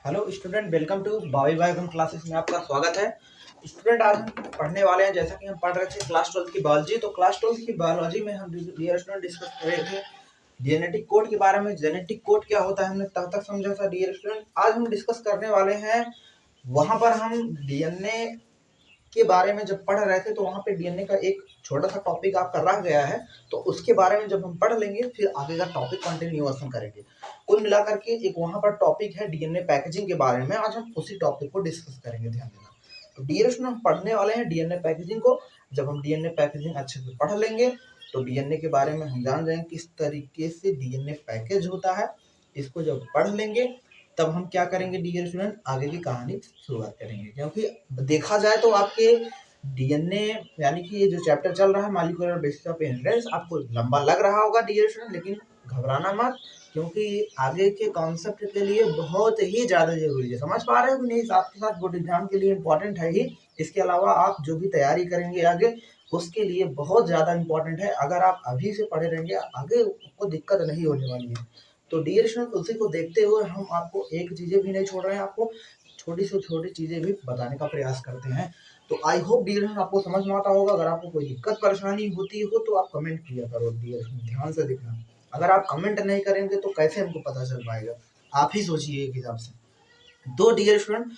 Hello student, welcome to Bavi biochem classes में आपका स्वागत है। स्टूडेंट, आज हम पढ़ने वाले हैं, जैसा कि हम पढ़ रहे थे क्लास 12 की बायोलॉजी। तो क्लास 12 की बायोलॉजी में हम डियर स्टूडेंट डिस्कस कर रहे थे जेनेटिक कोड के बारे में। जेनेटिक कोड क्या होता है हमने तब तक समझा था डियर स्टूडेंट। आज हम डिस्कस करने वाले हैं, वहाँ पर हम डीएनए के बारे में जब पढ़ रहे थे तो वहाँ पे डीएनए का एक छोटा सा टॉपिक आपका रह गया है, तो उसके बारे में जब हम पढ़ लेंगे फिर आगे का टॉपिक कंटिन्यूएशन करेंगे। कुल मिलाकर के एक वहाँ पर टॉपिक है डीएनए पैकेजिंग के बारे में। आज हम उसी टॉपिक को डिस्कस करेंगे, ध्यान देना। तो डियर स्टूडेंट, हम पढ़ने वाले हैं डीएनए पैकेजिंग को। जब हम डीएनए पैकेजिंग अच्छे से पढ़ लेंगे तो डीएनए के बारे में हम जान जाएंगे किस तरीके से डीएनए पैकेज होता है। इसको जब पढ़ लेंगे तब हम क्या करेंगे डियर स्टूडेंट, आगे की कहानी शुरुआत करेंगे। क्योंकि देखा जाए तो आपके डीएनए यानी कि ये जो चैप्टर चल रहा है मॉलिक्यूलर बेसिस ऑफ इनहेरिटेंस, आपको लंबा लग रहा होगा डियर स्टूडेंट, लेकिन घबराना मत, क्योंकि आगे के कॉन्सेप्ट के लिए बहुत ही ज़्यादा जरूरी है। समझ पा रहे हो कि नहीं? साथ के साथ बोर्ड एग्जाम के लिए इम्पोर्टेंट है ही। इसके अलावा आप जो भी तैयारी करेंगे आगे, उसके लिए बहुत ज़्यादा इम्पोर्टेंट है। अगर आप अभी से पढ़े रहेंगे आगे आपको दिक्कत नहीं होने वाली है। तो डियर स्टूडेंट, उसी को देखते हुए हम आपको एक चीज़ें भी नहीं छोड़ रहे हैं, आपको छोटी से छोटी चीज़ें भी बताने का प्रयास करते हैं। तो आई होप डियर स्टूडेंट आपको समझ में आता होगा। अगर आपको कोई दिक्कत परेशानी होती हो तो आप कमेंट किया करो डियर स्टूडेंट, ध्यान से देखना। अगर आप कमेंट नहीं करेंगे तो कैसे हमको पता चल पाएगा? आप ही सोचिए एक हिसाब से। तो डियर स्टूडेंट,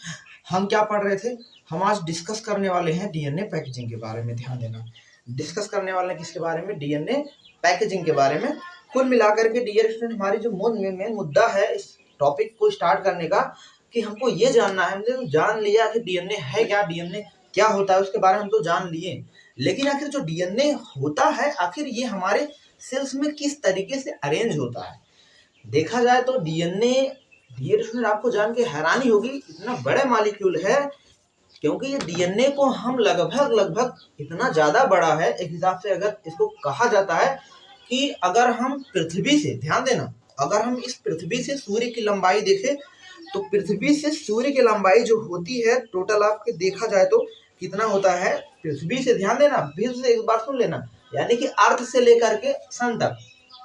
हम क्या पढ़ रहे थे? हम आज डिस्कस करने वाले हैं डीएनए पैकेजिंग के बारे में, ध्यान देना। डिस्कस करने वाले हैं किसके बारे में? डीएनए पैकेजिंग के बारे में। कुल मिलाकर के डियर स्टूडेंट, हमारी जो मेन मुद्दा है इस टॉपिक को स्टार्ट करने का, कि हमको ये जानना है। हमने तो जान लिया कि डीएनए है क्या, डीएनए क्या होता है, उसके बारे में हम तो जान लिए, लेकिन आखिर जो डीएनए होता है, आखिर ये हमारे सेल्स में किस तरीके से अरेंज होता है। देखा जाए तो डीएनए, डियर स्टूडेंट, आपको जान के हैरानी होगी इतना बड़ा मॉलिक्यूल है। क्योंकि ये डीएनए को हम लगभग इतना ज्यादा बड़ा है, एक हिसाब से अगर इसको कहा जाता है कि अगर हम पृथ्वी से, ध्यान देना, अगर हम इस पृथ्वी से सूर्य की लंबाई देखें तो पृथ्वी से सूर्य की लंबाई जो होती है टोटल, आपके देखा जाए तो कितना होता है पृथ्वी से, ध्यान देना, फिर से एक बार सुन लेना, यानी कि अर्थ से लेकर के सन तक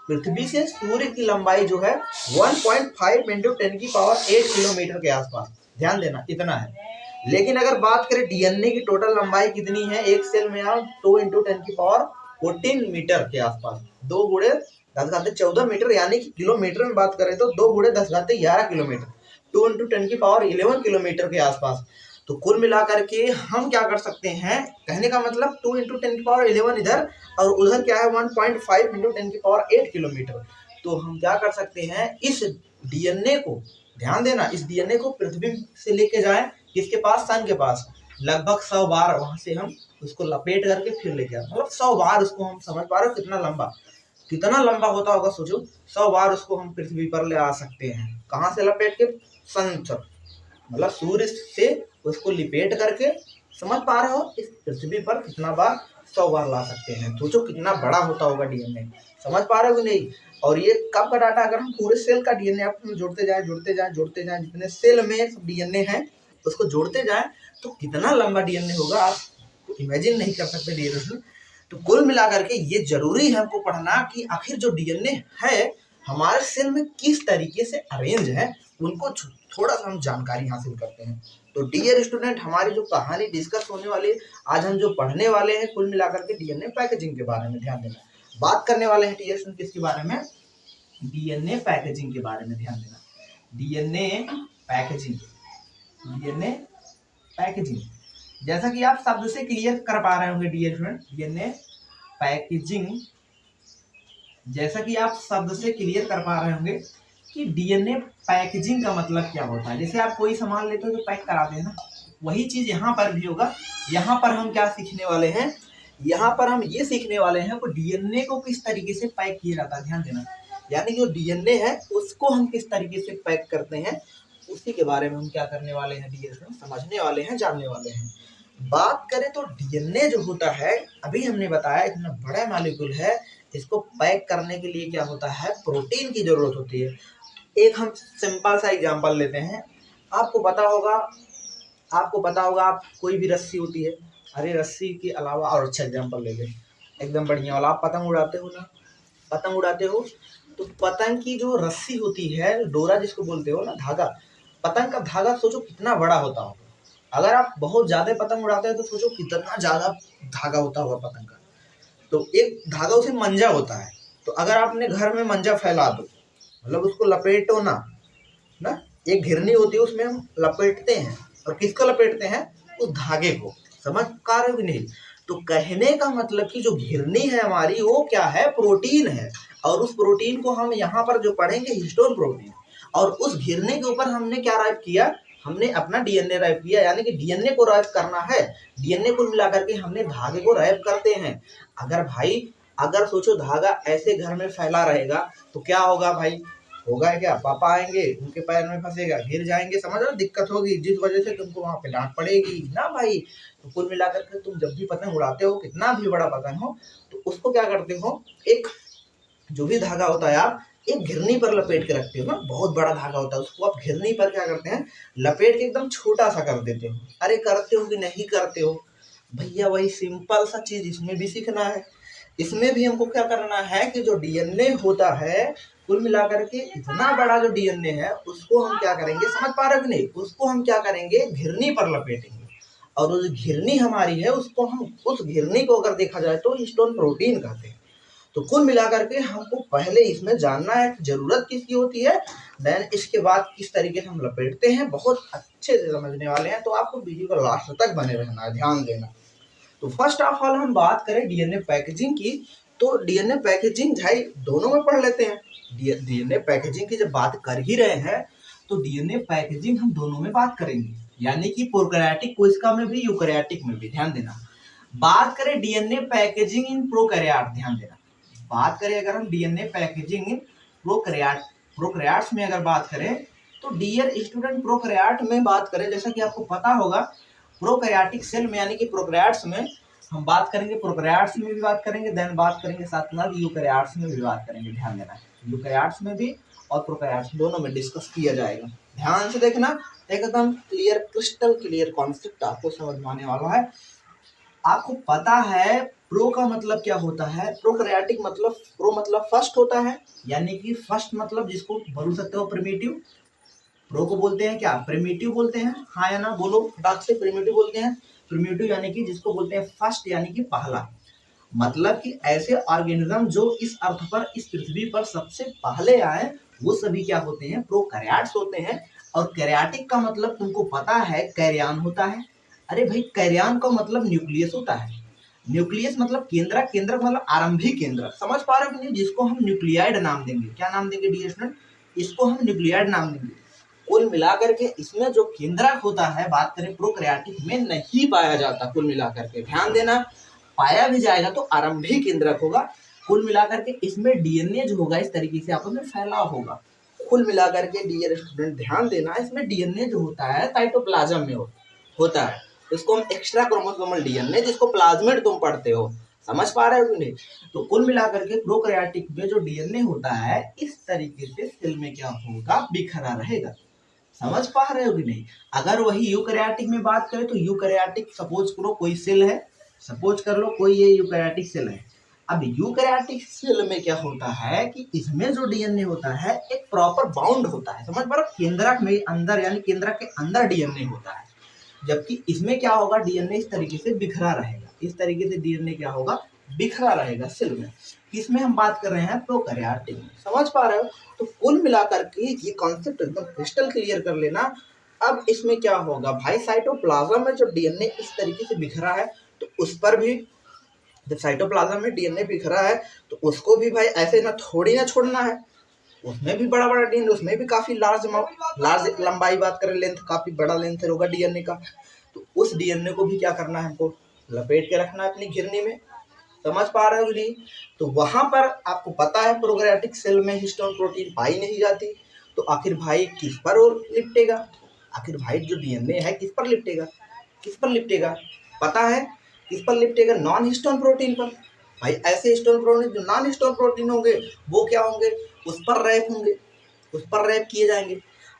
पृथ्वी से सूर्य की लंबाई जो है 1.5 इंटू 10⁸ किलोमीटर के आसपास, ध्यान देना, इतना है। लेकिन अगर बात करें डीएनए की टोटल लंबाई कितनी है, एक सेल में आप 2 इंटू 10⁻14 मीटर के आसपास, 2 गुणे 10⁻14 मीटर, यानी कि किलोमीटर में बात करें तो 2 गुणे 10⁻11 किलोमीटर, 2 इंटू 10⁻11 किलोमीटर के आसपास। तो कुल मिलाकर के हम क्या कर सकते हैं, कहने का मतलब 2 इंटू 10⁻11 इधर और उधर क्या है 1.5 इंटू 10⁸ किलोमीटर। तो हम क्या कर सकते हैं, इस डीएनए को, ध्यान देना, इस डीएनए को पृथ्वी से लेके जाएं किसके पास, सन के पास, लगभग 100 बार वहां से हम उसको लपेट करके फिर लेके आए, मतलब 100 बार उसको, हम समझ पा रहे हो कितना लंबा होता होगा, सोचो। 100 बार उसको हम पृथ्वी पर ले आ सकते हैं, कहाँ से लपेट के, सन तक, मतलब सूर्य से उसको लिपेट करके, समझ पा रहे हो, इस पृथ्वी पर कितना बार, 100 बार ला सकते हैं। सोचो कितना बड़ा होता होगा डीएनए, समझ पा रहे हो कि नहीं? और ये कब का डाटा, अगर हम पूरे सेल का डीएनए आपको जोड़ते जाएं, जितने सेल में डीएनए है उसको जोड़ते जाएं तो कितना लंबा डीएनए होगा, आप इमेजिन नहीं कर सकते डियर स्टूडेंट। तो कुल मिलाकर के ये जरूरी है हमको पढ़ना कि आखिर जो डीएनए है हमारे सेल में किस तरीके से अरेंज है, उनको थोड़ा सा हम जानकारी हासिल करते हैं। तो डियर स्टूडेंट, हमारी जो कहानी डिस्कस होने वाली है, आज हम जो पढ़ने वाले हैं कुल मिलाकर के डीएनए पैकेजिंग के बारे में, ध्यान देना। बात करने वाले हैं डियर स्टूडेंट किसके बारे में, डीएनए पैकेजिंग के बारे में, ध्यान देना। डीएनए पैकेजिंग, डीएनए पैकेजिंग, जैसा कि आप शब्द से क्लियर कर पा रहे होंगे डियर स्टूडेंट, डीएनए पैकेजिंग, जैसा कि आप शब्द से क्लियर कर पा रहे होंगे कि डीएनए पैकेजिंग का मतलब क्या होता है। जैसे आप कोई सामान लेते हो तो पैक कराते हैं ना, वही चीज यहाँ पर भी होगा। यहाँ पर हम क्या सीखने वाले हैं, यहाँ पर हम ये सीखने वाले हैं कि डीएनए को किस तरीके से पैक किया जाता है, ध्यान देना। यानी जो डीएनए है उसको हम किस तरीके से पैक करते हैं, उसी के बारे में हम क्या करने वाले हैं डियर स्टूडेंट, समझने वाले हैं, जानने वाले हैं। बात करें तो डीएनए जो होता है, अभी हमने बताया इतना बड़ा मॉलिक्यूल है, इसको पैक करने के लिए क्या होता है, प्रोटीन की जरूरत होती है। एक हम सिंपल सा एग्जांपल लेते हैं, आपको पता होगा आप कोई भी रस्सी होती है, अरे रस्सी के अलावा और अच्छा एग्जांपल ले लें, एकदम बढ़िया वाला, आप पतंग उड़ाते हो ना, पतंग उड़ाते हो तो पतंग की जो रस्सी होती है, डोरा जिसको बोलते हो ना, धागा, पतंग का धागा सोचो कितना बड़ा होता होगा। अगर आप बहुत ज्यादा पतंग उड़ाते हैं तो सोचो कितना ज्यादा धागा होता होगा पतंग का। तो एक धागा उसे मंजा होता है। तो अगर आपने घर में मंजा फैला दो, मतलब उसको लपेटो ना, एक घिरनी होती है उसमें हम लपेटते हैं, और किसको लपेटते हैं? उस धागे को। समझ पा रहे हो कि नहीं? तो कहने का मतलब कि जो घिरनी है हमारी वो क्या है? प्रोटीन है। और उस प्रोटीन को हम यहाँ पर जो पढ़ेंगे हिस्टोन प्रोटीन, और उस घिरने के ऊपर हमने क्या राइप किया? हमने अपना डीएनए राइप किया, यानी कि डीएनए को राइप करना है। डीएनए को मिलाकर के हमने धागे को राइप करते हैं। अगर भाई अगर सोचो धागा ऐसे घर में फैला रहेगा तो क्या होगा भाई? होगा क्या? पापा आएंगे, उनके पैर में फंसेगा, गिर जाएंगे, समझ रहे हो? दिक्कत होगी, जिस वजह से तुमको वहां पे डांट पड़ेगी ना भाई। तो कुल मिलाकर के तुम जब भी पतंग उड़ाते हो, कितना भी बड़ा पतंग हो, तो उसको क्या करते हो? एक जो भी धागा होता है आप एक घिरनी पर लपेट के रखते हो ना, बहुत बड़ा धागा होता है, उसको आप घिरनी पर क्या करते हैं? लपेट के एकदम छोटा सा कर देते हो। अरे करते हो कि नहीं करते हो भैया? वही सिंपल सा चीज इसमें भी सीखना है। इसमें भी हमको क्या करना है कि जो डीएनए होता है, कुल मिलाकर के इतना बड़ा जो डीएनए है उसको हम क्या करेंगे? समझ पा रहे हो कि नहीं? उसको हम क्या करेंगे? घिरनी पर लपेटेंगे। और उस घिरनी हमारी है, उसको हम उस घिरनी को अगर देखा जाए तो हिस्टोन प्रोटीन कहते हैं। तो कुल मिलाकर के हमको पहले इसमें जानना है कि जरूरत किसकी होती है, देन इसके बाद किस तरीके से हम लपेटते हैं। बहुत अच्छे से समझने वाले हैं, तो आपको वीडियो का लास्ट तक बने रहना है, ध्यान देना। तो फर्स्ट ऑफ ऑल हम बात करें डीएनए पैकेजिंग की, तो डीएनए पैकेजिंग भाई दोनों में पढ़ लेते हैं। डीएनए पैकेजिंग की जब बात कर ही रहे हैं तो डीएनए पैकेजिंग हम दोनों में बात करेंगे, यानी कि प्रोकैरियोटिक कोशिका में भी, यूकैरियोटिक में भी। ध्यान देना, बात करें डीएनए पैकेजिंग इन प्रोकैरियोट, ध्यान देना, बात करें अगर हम डीएनए पैकेजिंग इन प्रोकैरियोट्स में अगर बात करें तो डियर स्टूडेंट प्रोकैरियोट में बात करें, जैसा कि आपको पता होगा प्रोकैरियोटिक सेल में यानी कि प्रोकैरियोट्स में हम बात करेंगे, प्रोकैरियोट्स में भी बात करेंगे, देन बात करेंगे साथ में यूकैरियोट्स में भी बात करेंगे। ध्यान देना, यूकैरियोट्स में भी और प्रोकैरियोट्स दोनों में डिस्कस किया जाएगा। ध्यान से देखना, एकदम क्लियर, क्रिस्टल क्लियर कॉन्सेप्ट आपको समझ में आने वाला है। आपको पता है प्रो का मतलब क्या होता है? प्रोकैरियोटिक मतलब, प्रो मतलब फर्स्ट होता है, यानी कि फर्स्ट मतलब जिसको बोल सकते हो प्रिमिटिव। प्रो को बोलते हैं क्या? प्रिमिटिव बोलते हैं, हाँ या ना बोलो फटाक से। प्रिमिटिव बोलते हैं, प्रिमिटिव यानी कि जिसको बोलते हैं फर्स्ट, यानी कि पहला। मतलब कि ऐसे ऑर्गेनिज्म जो इस अर्थ पर, इस पृथ्वी पर सबसे पहले आए, वो सभी क्या होते हैं? प्रोकैरियोट्स होते हैं। और कैरियोटिक का मतलब तुमको पता है, कैरियन होता है। अरे भाई कैरियन का मतलब न्यूक्लियस होता है। न्यूक्लियस मतलब केंद्रक, केंद्रक मतलब आरंभिक केंद्रक। समझ पा रहे हो कि नहीं? जिसको हम न्यूक्लियाइड नाम देंगे। क्या नाम देंगे डियर स्टूडेंट? इसको हम न्यूक्लियाइड नाम देंगे। कुल मिलाकर के इसमें जो केंद्रक होता है, बात करें प्रोकैरियोटिक में नहीं पाया जाता। कुल मिलाकर के ध्यान देना, पाया भी जाएगा तो आरंभिक केंद्रक होगा। कुल मिलाकर के इसमें डीएनए जो होगा इस तरीके से आपस में फैला होगा। कुल मिलाकर के डियर स्टूडेंट ध्यान देना, इसमें डीएनए जो होता है साइटोप्लाज्म में होता है। इसको हम एक्स्ट्रा क्रोमोसोमल डीएनए, जिसको प्लाज्मिड तुम पढ़ते हो। समझ पा रहे हो कि नहीं? तो कुल मिलाकर के प्रोकैरियोटिक में जो डीएनए होता है इस तरीके से सेल में क्या होगा? बिखरा रहेगा। समझ पा रहे हो कि नहीं? अगर वही यूकैरियोटिक में बात करें तो यूकैरियोटिक, सपोज करो कोई सेल है, सपोज कर लो कोई ये यूकैरियोटिक सेल है। अब यूकैरियोटिक सेल में क्या होता है कि इसमें जो डीएनए होता है एक प्रॉपर बाउंड होता है। समझ पा रहे हो? केंद्रक में अंदर, यानी केंद्रक के अंदर डीएनए होता है, जबकि इसमें क्या होगा? डीएनए इस तरीके से बिखरा रहेगा। इस तरीके से डीएनए क्या होगा? बिखरा रहेगा सेल में। किसमें हम बात कर रहे हैं? प्रोकैरियोटिक में। समझ पा रहे हो? तो कुल मिलाकर के ये कॉन्सेप्ट एकदम क्रिस्टल क्लियर कर लेना। अब इसमें क्या होगा भाई? साइटोप्लाज्म में जब डीएनए इस तरीके से बिखरा है तो उस पर भी, जब साइटोप्लाज्म में डीएनए बिखरा है तो उसको भी भाई ऐसे ना थोड़ी ना छोड़ना है। उसमें भी बड़ा बड़ा डीएनए, उसमें भी काफी लार्ज लंबाई, बात करें लेंथ, काफी बड़ा लेंथ होगा डीएनए का। तो उस डीएनए को भी क्या करना है? हमको लपेट के रखना है अपनी घिरनी में। समझ पा रहे हो नहीं? तो वहां पर आपको पता है प्रोकैरियोटिक सेल में हिस्टोन प्रोटीन पाई नहीं जाती, तो आखिर भाई किस पर वो लिपटेगा? आखिर भाई जो डीएनए है किस पर लिपटेगा? किस पर लिपटेगा? पता है किस पर लिपटेगा? नॉन हिस्टोन प्रोटीन पर। भाई ऐसे हिस्टोन प्रोटीन जो नॉन हिस्टोन प्रोटीन होंगे वो क्या होंगे? उस पर रैप होंगे, उस पर रैप किए जाएंगे।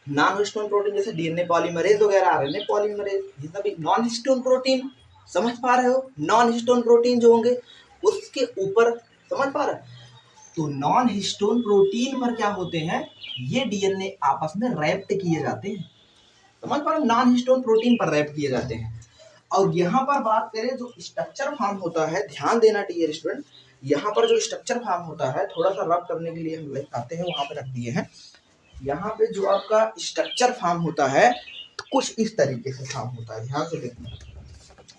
नॉन हिस्टोन प्रोटीन जैसे डीएनए पॉलीमरेज वगैरह, आरएनए पॉलीमरेज, ये सभी नॉन हिस्टोन प्रोटीन। समझ पा रहे हो? नॉन हिस्टोन प्रोटीन जो होंगे उसके ऊपर, समझ पा रहे हो? तो नॉन हिस्टोन प्रोटीन पर क्या होते हैं? ये डीएनए आपस में रैप्ट किए जाते हैं। समझ पा रहे, नॉन हिस्टोन प्रोटीन पर रैप किए जाते हैं। और यहाँ पर बात करें जो स्ट्रक्चर फॉर्म होता है, ध्यान देना डियर स्टूडेंट, यहाँ पर जो स्ट्रक्चर फॉर्म होता है, थोड़ा सा रब करने के लिए हम ले आते हैं, वहां पे रख दिए हैं। यहाँ पे जो आपका स्ट्रक्चर फॉर्म होता है कुछ इस तरीके से फॉर्म होता है, ध्यान से देखना।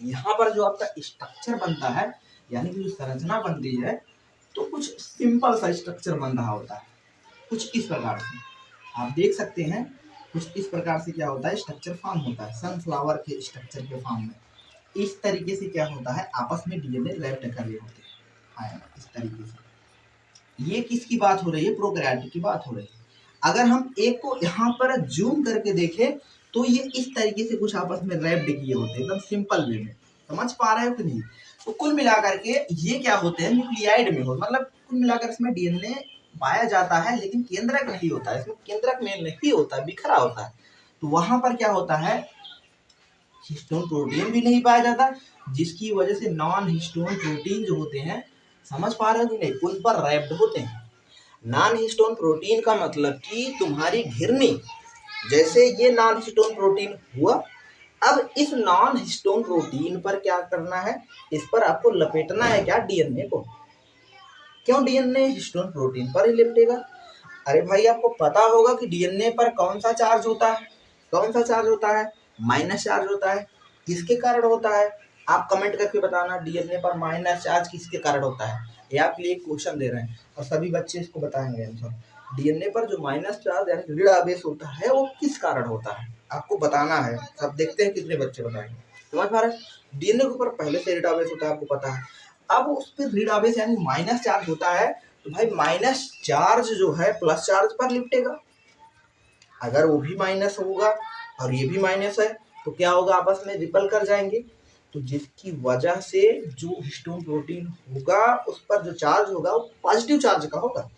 यहाँ पर जो आपका स्ट्रक्चर बनता है, यानी कि जो संरचना बनती है, तो कुछ सिंपल सा स्ट्रक्चर बन रहा होता है, कुछ इस प्रकार से आप देख सकते हैं। कुछ इस प्रकार से क्या होता है, स्ट्रक्चर फॉर्म होता है सनफ्लावर के स्ट्रक्चर के फॉर्म में। इस तरीके से क्या होता है, आपस में डीएनए रैप्ट कर रहे होते हैं। हाँ, इस तरीके से। ये किसकी बात हो रही है, प्रोकैरियोट की बात हो रही है। अगर हम एक को यहाँ पर जूम करके देखें तो ये इस तरीके से कुछ आपस में रैप्ड किए होते हैं, एकदम सिंपल वे में। समझ पा रहे हो कि नहीं? तो कुल मिलाकर के ये क्या होते हैं, न्यूक्लियाइड में हो, मतलब कुल मिलाकर इसमें डीएनए पाया जाता है, लेकिन केंद्रक नहीं होता है, इसमें केंद्रक में नहीं होता है, बिखरा होता है। तो वहां पर क्या होता है, हिस्टोन प्रोटीन भी नहीं पाया जाता, जिसकी वजह से नॉन हिस्टोन प्रोटीन जो होते हैं, समझ पा रहे हो कि नहीं, उन पर रैप्ड होते हैं। नॉन हिस्टोन प्रोटीन का मतलब कि तुम्हारी घिरनी, जैसे ये नॉन हिस्टोन प्रोटीन हुआ, अब इस नॉन हिस्टोन प्रोटीन पर क्या करना है, इस पर आपको लपेटना है क्या, डीएनए को। क्यों डीएनए हिस्टोन प्रोटीन पर ही लिपटेगा? अरे भाई आपको पता होगा कि डीएनए पर कौन सा चार्ज होता है, कौन सा चार्ज होता है, माइनस चार्ज होता है। किसके कारण होता है, आप कमेंट करके बताना, डीएनए पर माइनस चार्ज किसके कारण होता है। ये आपके लिए क्वेश्चन दे रहे हैं और सभी बच्चे इसको बताएंगे आंसर। डीएनए पर जो माइनस चार्ज यानी ऋण आवेश होता है वो किस कारण होता है, आपको बताना है। अब देखते हैं कितने बच्चे बताएंगे। समझ पा रहे, डीएनए के ऊपर पहले से ऋण आवेश होता है, आपको पता है। अब उस पर ऋण आवेश यानी माइनस चार्ज होता है, तो भाई माइनस चार्ज जो है प्लस चार्ज पर लिपटेगा। अगर वो भी माइनस होगा और ये भी माइनस है तो क्या होगा, आपस में रिपल कर जाएंगे। तो जिसकी वजह से जो हिस्टोन प्रोटीन होगा उस पर जो चार्ज होगा वो पॉजिटिव चार्ज का होगा,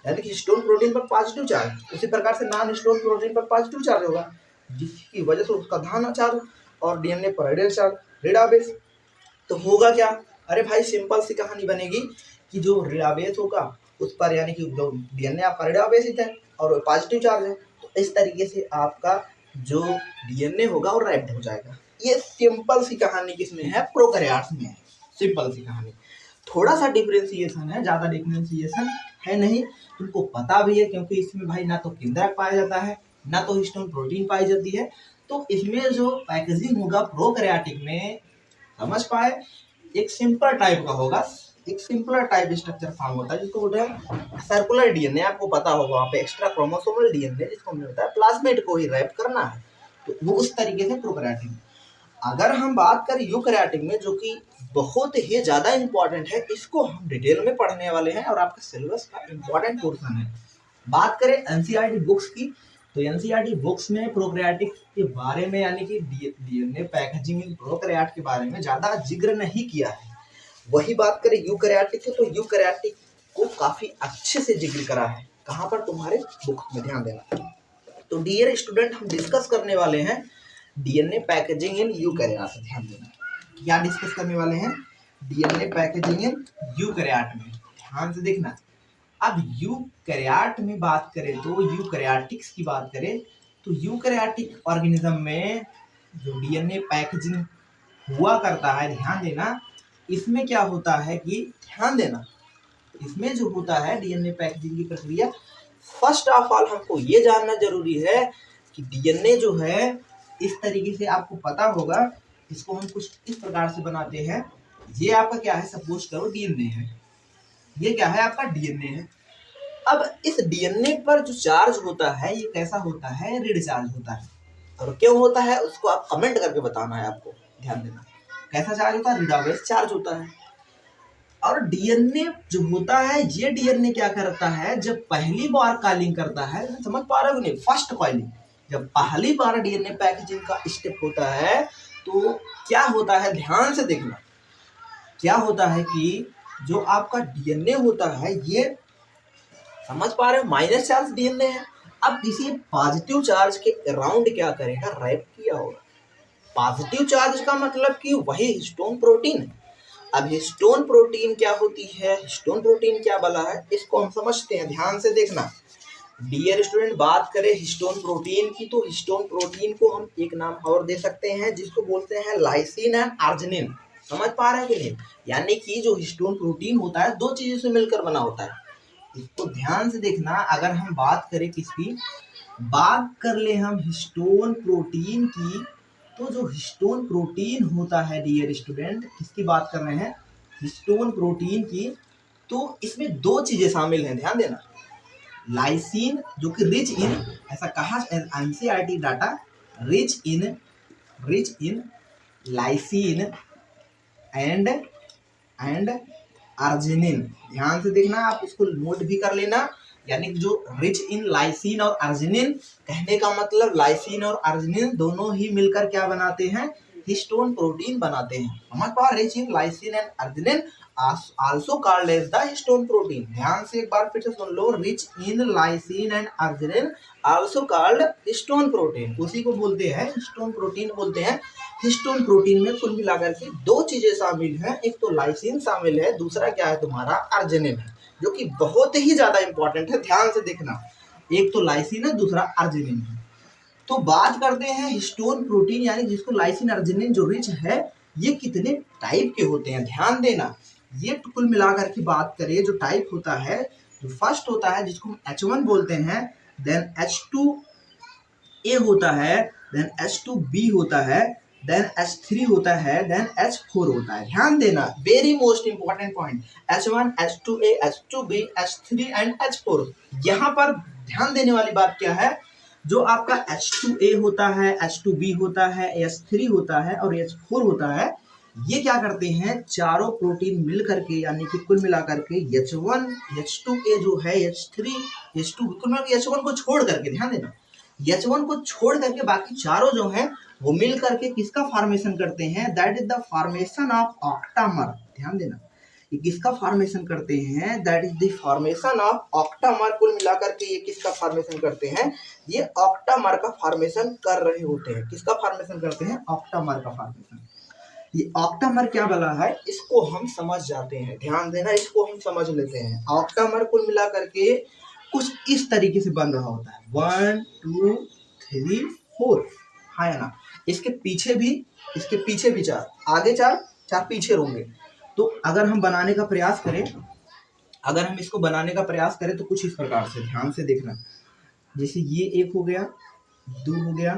यानी कि हिस्टोन प्रोटीन पर पॉजिटिव चार्ज। उसी प्रकार से नॉन हिस्टोन प्रोटीन पर पॉजिटिव चार्ज होगा, जिसकी वजह से उसका धन चार्ज, और डीएनए पर ऋण चार्ज, ऋण आवेश। तो होगा क्या, अरे भाई सिंपल सी कहानी बनेगी कि जो ऋण आवेश होगा उस पर, यानी कि जो डीएनए आपका ऋण आवेशित है और पॉजिटिव चार्ज है, तो इस तरीके से आपका जो डीएनए होगा वो रैप्ड हो जाएगा। ये सिंपल सी कहानी किसमें है, प्रोकैरियोट्स में है, सिंपल सी कहानी। थोड़ा सा डिफरेंशिएशन है, ज्यादा डिफरेंशिएशन है नहीं, तुमको पता भी है, क्योंकि इसमें भाई ना तो केंद्रक पाया जाता है, ना तो हिस्टोन प्रोटीन पाई जाती है। तो इसमें जो पैकेजिंग होगा प्रोकैरियोटिक में, समझ पाए, एक सिंपल टाइप का होगा, एक सिंपल टाइप स्ट्रक्चर फॉर्म होता है, जिसको बोलते हैं सर्कुलर डीएनए। आपको पता होगा वहाँ पे एक्स्ट्रा क्रोमोसोमल डीएनए, जिसको हमने बताया प्लाज्मिड को ही रैप करना है, तो वो उस तरीके से प्रोकैरियोटिक। अगर हम बात करें यूकैरियोटिक में, जो कि बहुत ही ज्यादा इंपॉर्टेंट है, इसको हम डिटेल में पढ़ने वाले हैं और आपके सिलेबस का इंपॉर्टेंट पोर्शन है। बात करें एनसीईआरटी बुक्स की, तो एनसीईआरटी बुक्स में प्रोकैरियोटिक के बारे में, यानी कि डीएनए पैकेजिंग इन प्रोकैरियोट के बारे में ज्यादा जिक्र नहीं किया है। वही बात करें यूकैरियोटिक की, तो यूकैरियोटिक को काफी अच्छे से जिक्र करा है। कहाँ पर, तुम्हारे बुक में, ध्यान देना। तो डियर स्टूडेंट, हम डिस्कस करने वाले हैं डीएनए पैकेजिंग इन यूकैरियोट। ध्यान देना, क्या डिस्कस करने वाले हैं, डीएनए पैकेजिंग इन यूकैरियोट में, ध्यान से देखना। अब यूकैरियोट में बात करें, तो यूकैरियोटिक्स की बात करें, तो यूकैरियोटिक ऑर्गेनिज्म में जो डीएनए पैकेजिंग हुआ करता है, ध्यान देना, इसमें क्या होता है कि, ध्यान देना, इसमें जो होता है डीएनए पैकेजिंग की प्रक्रिया, फर्स्ट ऑफ ऑल हमको ये जानना जरूरी है कि डीएनए जो है इस तरीके से, आपको पता होगा, इसको हम कुछ इस प्रकार से बनाते हैं। ये आपका क्या है, सपोज करो डीएनए है, ये क्या है, आपका डीएनए है। अब इस डीएनए पर जो चार्ज होता है ये कैसा होता है, ऋण चार्ज होता है। और क्यों होता है उसको आप कमेंट करके बताना है आपको, ध्यान देना। कैसा चार्ज होता है, ऋण आवेश चार्ज होता है। और डीएनए जो होता है, ये डीएनए क्या करता है, जब पहली बार कॉलिंग करता है, समझ पा रहे हो नहीं, फर्स्ट कॉलिंग, जब पहली बार डीएनए पैकेजिंग का स्टेप होता है तो क्या होता है, ध्यान से देखना। क्या होता है कि जो आपका डीएनए होता है, ये समझ पा रहे हो, माइनस चार्ज डीएनए है। अब किसी पॉजिटिव चार्ज के अराउंड क्या करेगा, रैप किया होगा। पॉजिटिव चार्ज का मतलब कि वही हिस्टोन प्रोटीन है। अब हिस्टोन प्रोटीन क्या होती है, हिस्टोन प्रोटीन क्या बला है, इसको हम समझते हैं, ध्यान से देखना। डियर स्टूडेंट, बात करें हिस्टोन प्रोटीन की, तो हिस्टोन प्रोटीन को हम एक नाम और दे सकते हैं जिसको बोलते हैं लाइसिन एंड अर्जिनिन। समझ पा रहे हैं कि नहीं? यानी कि जो हिस्टोन प्रोटीन होता है दो चीजों से मिलकर बना होता है। इसको ध्यान से देखना। अगर हम बात करें किसकी, बात कर ले हम हिस्टोन प्रोटीन की, तो जो हिस्टोन प्रोटीन होता है डियर स्टूडेंट, किसकी बात कर रहे हैं? हिस्टोन प्रोटीन की। तो इसमें दो चीजें शामिल हैं, ध्यान देना। लाइसिन जो कि रिच इन, ऐसा कहा NCERT data, rich in lysine and arginine. ध्यान से देखना, आप इसको नोट भी कर लेना। यानी जो रिच इन लाइसिन और अर्जिनिन, कहने का मतलब लाइसिन और अर्जिनिन दोनों ही मिलकर क्या बनाते हैं? हिस्टोन प्रोटीन बनाते हैं। समझ पा? Rich in lysine and arginine also called as the histone protein. ध्यान से एक बार फिर से सुन लो, rich in lysine and arginine also called histone protein, उसी को बोलते हैं हिस्टोन प्रोटीन बोलते हैं। हिस्टोन प्रोटीन में कुल मिलाकर के दो चीजें शामिल हैं, एक तो लाइसिन शामिल है, दूसरा क्या है तुम्हारा? अर्जिनिन है, जो कि बहुत ही ज्यादा इंपॉर्टेंट है। ध्यान से देखना, एक तो लाइसिन है, दूसरा अर्जिनिन है। तो बात करते हैं हिस्टोन प्रोटीन यानी जिसको लाइसिन अर्जिनिन जो रिच है, ये कितने टाइप के होते हैं? ध्यान देना। ये कुल मिलाकर की बात करें, जो टाइप होता है, जो फर्स्ट होता है जिसको हम H1 बोलते हैं, देन H2A होता है, देन H2B होता है, देन H3 होता है, देन H4 होता है। ध्यान देना, very most important point, H1, H2A, H2B, H3 and H4। यहाँ पर ध्यान देने वाली बात क्या है? जो आपका H2A होता है, H2B होता है, H3 होता है और H4 होता है, ये क्या करते हैं? चारों प्रोटीन मिल करके, यानी कि कुल मिलाकर के H1, H2A जो है, H3, H2, कुल मिलाकर H1 को छोड़ करके, ध्यान देना, H1 को छोड़ करके बाकी चारों जो हैं वो मिल करके किसका फॉर्मेशन करते हैं? That is the formation of octamer. ध्यान देना, ये किसका फॉर्मेशन करते हैं? That is the formation of octamer. कुल मिलाकर के ये किसका फॉर्मेशन करते हैं? ये ऑक्टामर का फॉर्मेशन कर रहे होते हैं। किसका फॉर्मेशन करते हैं? ऑक्टामर का फॉर्मेशन। ये ऑक्टामर क्या बना है, इसको हम समझ जाते हैं। ध्यान देना, इसको हम समझ लेते हैं। ऑक्टामर कुल मिलाकर के कुछ इस तरीके से बन रहा होता है, 1 2 3 4, हाँ या ना? इसके पीछे भी चार, आगे चार पीछे होंगे। तो अगर हम बनाने का प्रयास करें, अगर हम इसको बनाने का प्रयास करें तो कुछ इस प्रकार से, ध्यान से देखना। जैसे ये 1 हो गया, 2 हो गया,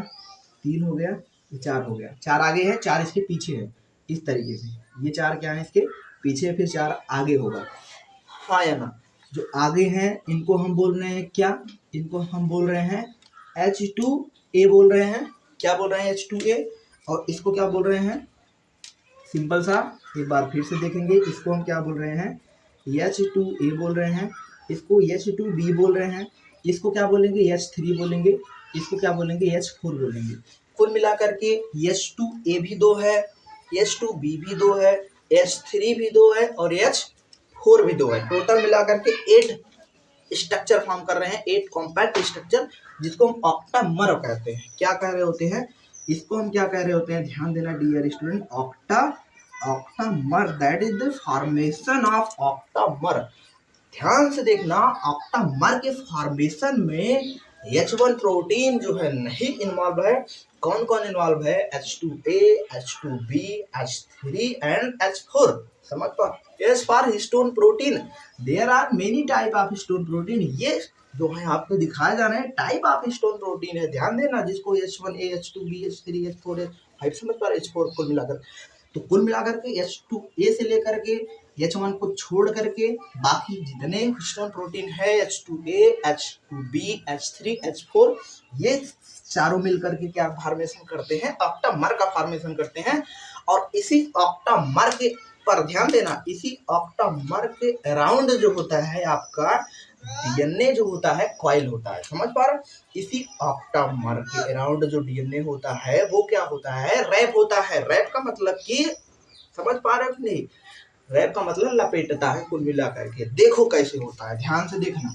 3 हो गया, ये 4 हो गया, 4 आगे है, 4 इसके पीछे है, इस तरीके से। ये 4 क्या है? इसके पीछे, फिर 4 आगे होगा, हाँ या ना? जो आगे हैं इनको हम बोल रहे हैं क्या? इनको हम बोल रहे हैं H2A बोल रहे हैं। क्या बोल रहे हैं? H2A। और इसको क्या बोल रहे हैं? सिंपल सा एक बार फिर से देखेंगे, इसको हम क्या बोल रहे हैं? H2A बोल रहे हैं। इसको H2B बोल रहे हैं। इसको क्या बोलेंगे? H3 बोलेंगे। इसको क्या बोलेंगे? H4 बोलेंगे। कुल मिलाकर के H2A भी 2 है, H2B भी 2 है, H3 भी 2 है और H4 भी 2 है। टोटल मिलाकर के 8 स्ट्रक्चर फॉर्म कर रहे हैं, 8 कॉम्पैक्ट स्ट्रक्चर, जिसको हम ऑक्टामर कहते हैं। क्या कह रहे होते हैं? इसको हम क्या कह रहे होते हैं? ध्यान देना dear student, octamer, that is the formation of octamer. ध्यान से देखना, ऑक्टामर के फॉर्मेशन में H1 प्रोटीन जो है नहीं इन्वॉल्व है। कौन कौन इन्वॉल्व है? H2A, H2B, H3 and H4। समझ पा? As for histone protein, there are many type of histone protein। ये जो है आपको दिखाए जा रहे हैं टाइप ऑफ हिस्टोन प्रोटीन है। ध्यान देना, जिसको H1A, H2B, H3, H4, H5 समझ पा? H4 कुल मिलाकर, तो कुल मिलाकर के H2A से लेकर के H1 को छोड़ करके बाकी जितने हिस्टोन प्रोटीन है, H2A, H2B, H3, H4, ये चारों मिलकर के क्या फॉर्मेशन करते हैं? ऑक्टामर का फॉर्मेशन करते हैं। और इसी ऑक्टामर के पर ध्यान देना, इसी ऑक्टामर के अराउंड जो होता है आपका डीएनए जो होता है, कॉइल होता है। समझ पा रहे? इसी ऑक्टामर के अराउंड जो डीएनए होता है वो क्या होता है? रैप होता है। रैप का मतलब कि, समझ पा रहे हो कि नहीं? रैप का मतलब लपेटता है। कुल मिलाकर के देखो कैसे होता है, ध्यान से देखना।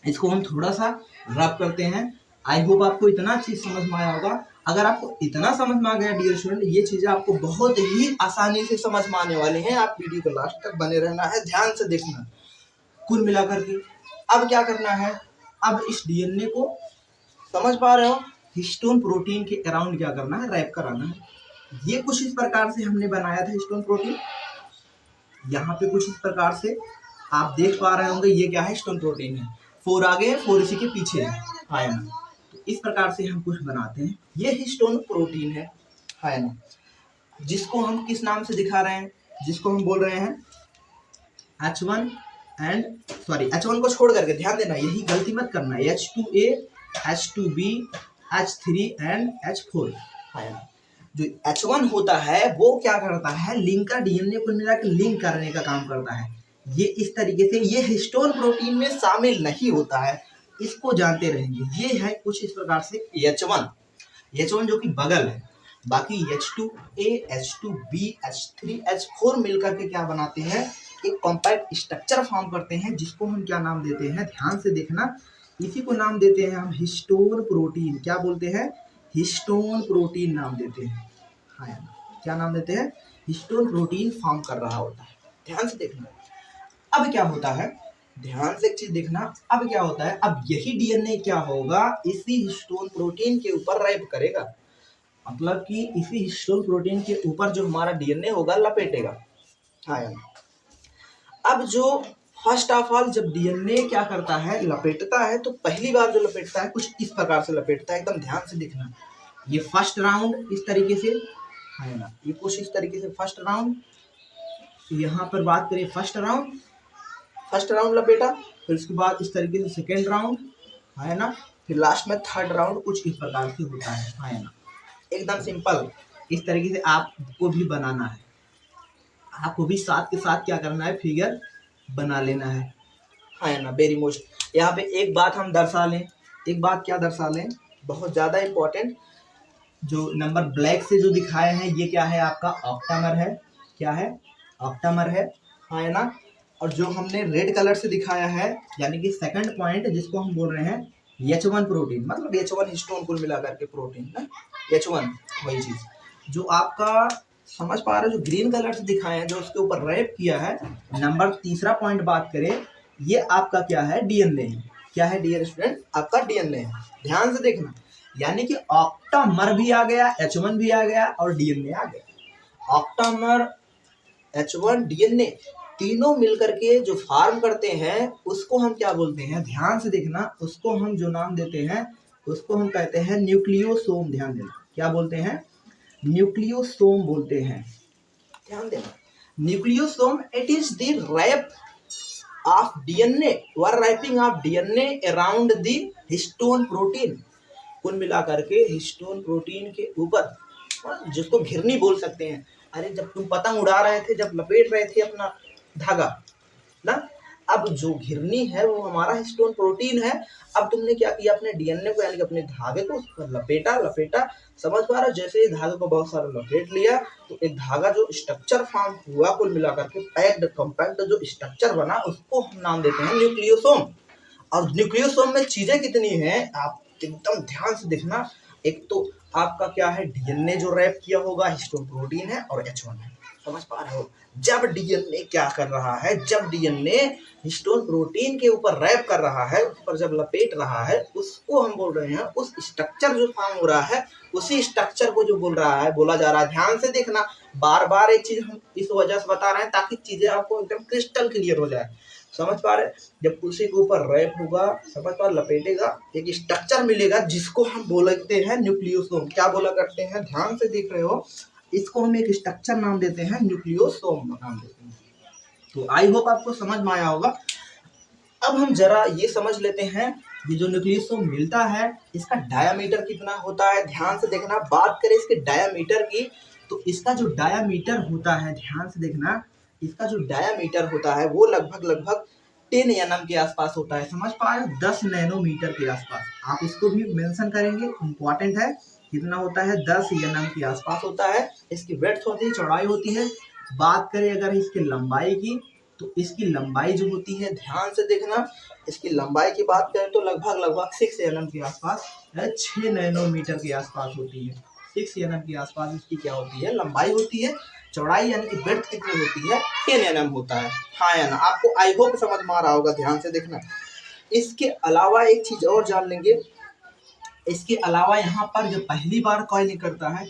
इसको हम थोड़ा सा रब करते हैं। आई होप आपको इतना चीज समझ में आया होगा। अगर आपको इतना समझ में आ गया डियर स्टूडेंट, ये चीजें आपको बहुत ही आसानी से समझ में आने वाली हैं। आप वीडियो को लास्ट तक बने रहना है, ध्यान से देखना। कुल मिलाकर के अब क्या करना है? अब इस डीएनए को समझ पा रहे हो, हिस्टोन प्रोटीन के अराउंड क्या करना है, रैप कराना है। ये कुछ इस प्रकार से हमने बनाया था हिस्टोन प्रोटीन। यहाँ पे कुछ इस प्रकार से आप देख पा रहे होंगे, ये क्या है, हिस्टोन प्रोटीन है। 4 आगे है, 4 इसी के पीछे है ना। तो इस प्रकार से हम कुछ बनाते हैं, ये हिस्टोन प्रोटीन है ना, जिसको हम किस नाम से दिखा रहे हैं, जिसको हम बोल रहे हैं H1 एंड H1 को छोड़ करके ध्यान देना, यही गलती मत करना, H2A, H2B, H3 and H4 है ना। जो H1 होता है वो क्या करता है, लिंक का डीएनए को मिला के लिंक करने का काम करता है। ये इस तरीके से, ये हिस्टोन प्रोटीन में शामिल नहीं होता है, इसको जानते रहेंगे। ये है कुछ इस प्रकार से H1 जो कि बगल है। बाकी H2A, H2B, H3, H4 मिलकर के क्या बनाते हैं, एक कॉम्पैक्ट स्ट्रक्चर फॉर्म करते हैं, जिसको हम क्या नाम देते हैं, ध्यान से देखना, इसी को नाम देते हैं हम हिस्टोन प्रोटीन। क्या बोलते हैं, हिस्टोन प्रोटीन नाम देते हैं। हाँ, क्या नाम देते हैं, हिस्टोन प्रोटीन फॉर्म कर रहा होता है। ध्यान से देखना, अब क्या होता है, ध्यान से एक चीज देखना, अब क्या होता है, अब यही डीएनए क्या होगा, इसी हिस्टोन प्रोटीन के ऊपर रैप करेगा, मतलब कि इसी हिस्टोन प्रोटीन के ऊपर जो हमारा डीएनए होगा लपेटेगा। हाँ यार, अब जो फर्स्ट ऑफ ऑल जब डीएनए क्या करता है, लपेटता है, तो पहली बार जो लपेटता है कुछ इस प्रकार से लपेटता है, एकदम ध्यान से देखना। ये फर्स्ट राउंड इस तरीके से है ना, ये कुछ इस तरीके से फर्स्ट राउंड, यहाँ पर बात करें फर्स्ट राउंड लपेटा, फिर उसके बाद इस तरीके से सेकेंड राउंड है ना, फिर लास्ट में थर्ड राउंड कुछ इस प्रकार से होता है ना। एकदम सिंपल, इस तरीके से आपको भी बनाना है, आपको भी साथ के साथ क्या करना है, फिगर बना लेना है ना। वेरी मोस्ट, यहाँ पे एक बात हम दर्शा लें, एक बात क्या दर्शा लें, बहुत ज़्यादा इम्पोर्टेंट, जो नंबर ब्लैक से जो दिखाए हैं ये क्या है, आपका ऑक्टामर है, क्या है, ऑक्टामर है ना। और जो हमने रेड कलर से दिखाया है, यानी कि सेकंड पॉइंट, जिसको हम बोल रहे हैं H1 प्रोटीन, मतलब H1 हिस्टोन कुल मिलाकर के प्रोटीन ना, H1 वही चीज। जो आपका समझ पा रहे हो, जो ग्रीन कलर से दिखाए हैं, जो उसके ऊपर रैप किया है, नंबर तीसरा पॉइंट बात करें, ये आपका क्या है, डीएनए है। क्या है डियर स्टूडेंट, आपका डीएनए है। ध्यान से देखना, यानी कि ऑक्टामर भी आ गया, H1 भी आ गया और डीएनए आ गया। ऑक्टामर, H1, डीएनए तीनों मिलकर के जो फॉर्म करते हैं उसको हम क्या बोलते हैं, ध्यान से देखना, उसको हम जो नाम देते हैं उसको हम कहते हैं न्यूक्लियोसोम। ध्यान देना, क्या बोलते हैं, न्यूक्लियोसोम बोलते हैं। ध्यान देना, nucleosome, it is the wrap of DNA, where wrapping of DNA around the histone protein. कुल मिलाकर के हिस्टोन प्रोटीन के ऊपर, जिसको घिरनी बोल सकते हैं। अरे जब तुम पतंग उड़ा रहे थे, जब लपेट रहे थे अपना धागा ना, अब जो घिरनी है वो हमारा हिस्टोन प्रोटीन है। अब तुमने क्या किया, अपने डीएनए को यानी कि अपने धागे को उस पर लपेटा, समझ पा रहा, जैसे ही धागे को बहुत सारा लपेट लिया तो एक धागा जो स्ट्रक्चर फॉर्म हुआ, कुल मिलाकर के पैक्ड कॉम्पैक्ट जो स्ट्रक्चर बना, उसको हम नाम देते हैं न्यूक्लियोसोम। और न्यूक्लियोसोम में चीजें कितनी हैं, आप एकदम ध्यान से देखना। एक तो आपका क्या है, डीएनए जो रैप किया होगा हिस्टोन प्रोटीन है और H1 है, समझ पा रहे हो। जब डीएनए क्या कर रहा है, जब डीएनए हिस्टोन प्रोटीन के ऊपर रैप कर रहा है, उस पर जब लपेट रहा है, उसको हम बोल रहे हैं, उस स्ट्रक्चर जो फॉर्म हो रहा है, उसी स्ट्रक्चर को जो बोला जा रहा है। ध्यान से देखना, बार बार एक चीज हम इस वजह से बता रहे हैं ताकि चीजें आपको एकदम क्रिस्टल क्लियर हो जाए, समझ पा रहे। जब उसी के ऊपर रैप होगा, समझ पा, लपेटेगा, एक स्ट्रक्चर मिलेगा जिसको हम बोलते हैं न्यूक्लियोसोम। क्या बोला करते हैं, ध्यान से देख रहे हो, इसको हम एक स्ट्रक्चर नाम देते हैं, न्यूक्लियोसोम नाम देते हैं। तो आई होप आपको समझ में आया होगा। अब हम जरा ये समझ लेते हैं, ये जो न्यूक्लियोसोम मिलता है इसका डायामीटर कितना होता है। ध्यान से देखना, बात करें इसके डायामीटर की, तो इसका जो डायामीटर होता है, ध्यान से देखना, इसका जो डायामीटर होता है वो लगभग 10 nm के आसपास होता है, समझ पा रहे हो, 10 नैनोमीटर के आसपास। आप इसको भी मेंशन करेंगे, इंपॉर्टेंट है, कितना होता है, 10 nm के आसपास होता है। इसकी ब्रेड्थ होती है, चौड़ाई होती है। बात करें अगर इसकी लंबाई की, तो इसकी लंबाई जो होती है, ध्यान से देखना, इसकी लंबाई की बात करें तो लगभग 6 nm के आसपास, 6 नैनोमीटर के आसपास होती है। 6 nm के आसपास इसकी क्या होती है, लंबाई होती है। चौड़ाई यानी कि ब्रेड्थ कितनी होती है, 10 nm होता है। हाँ या ना, आपको आई होप समझ में आ रहा होगा, ध्यान से देखना। इसके अलावा एक चीज और जान लेंगे, इसके अलावा यहाँ पर जब पहली बार कॉइलिंग करता है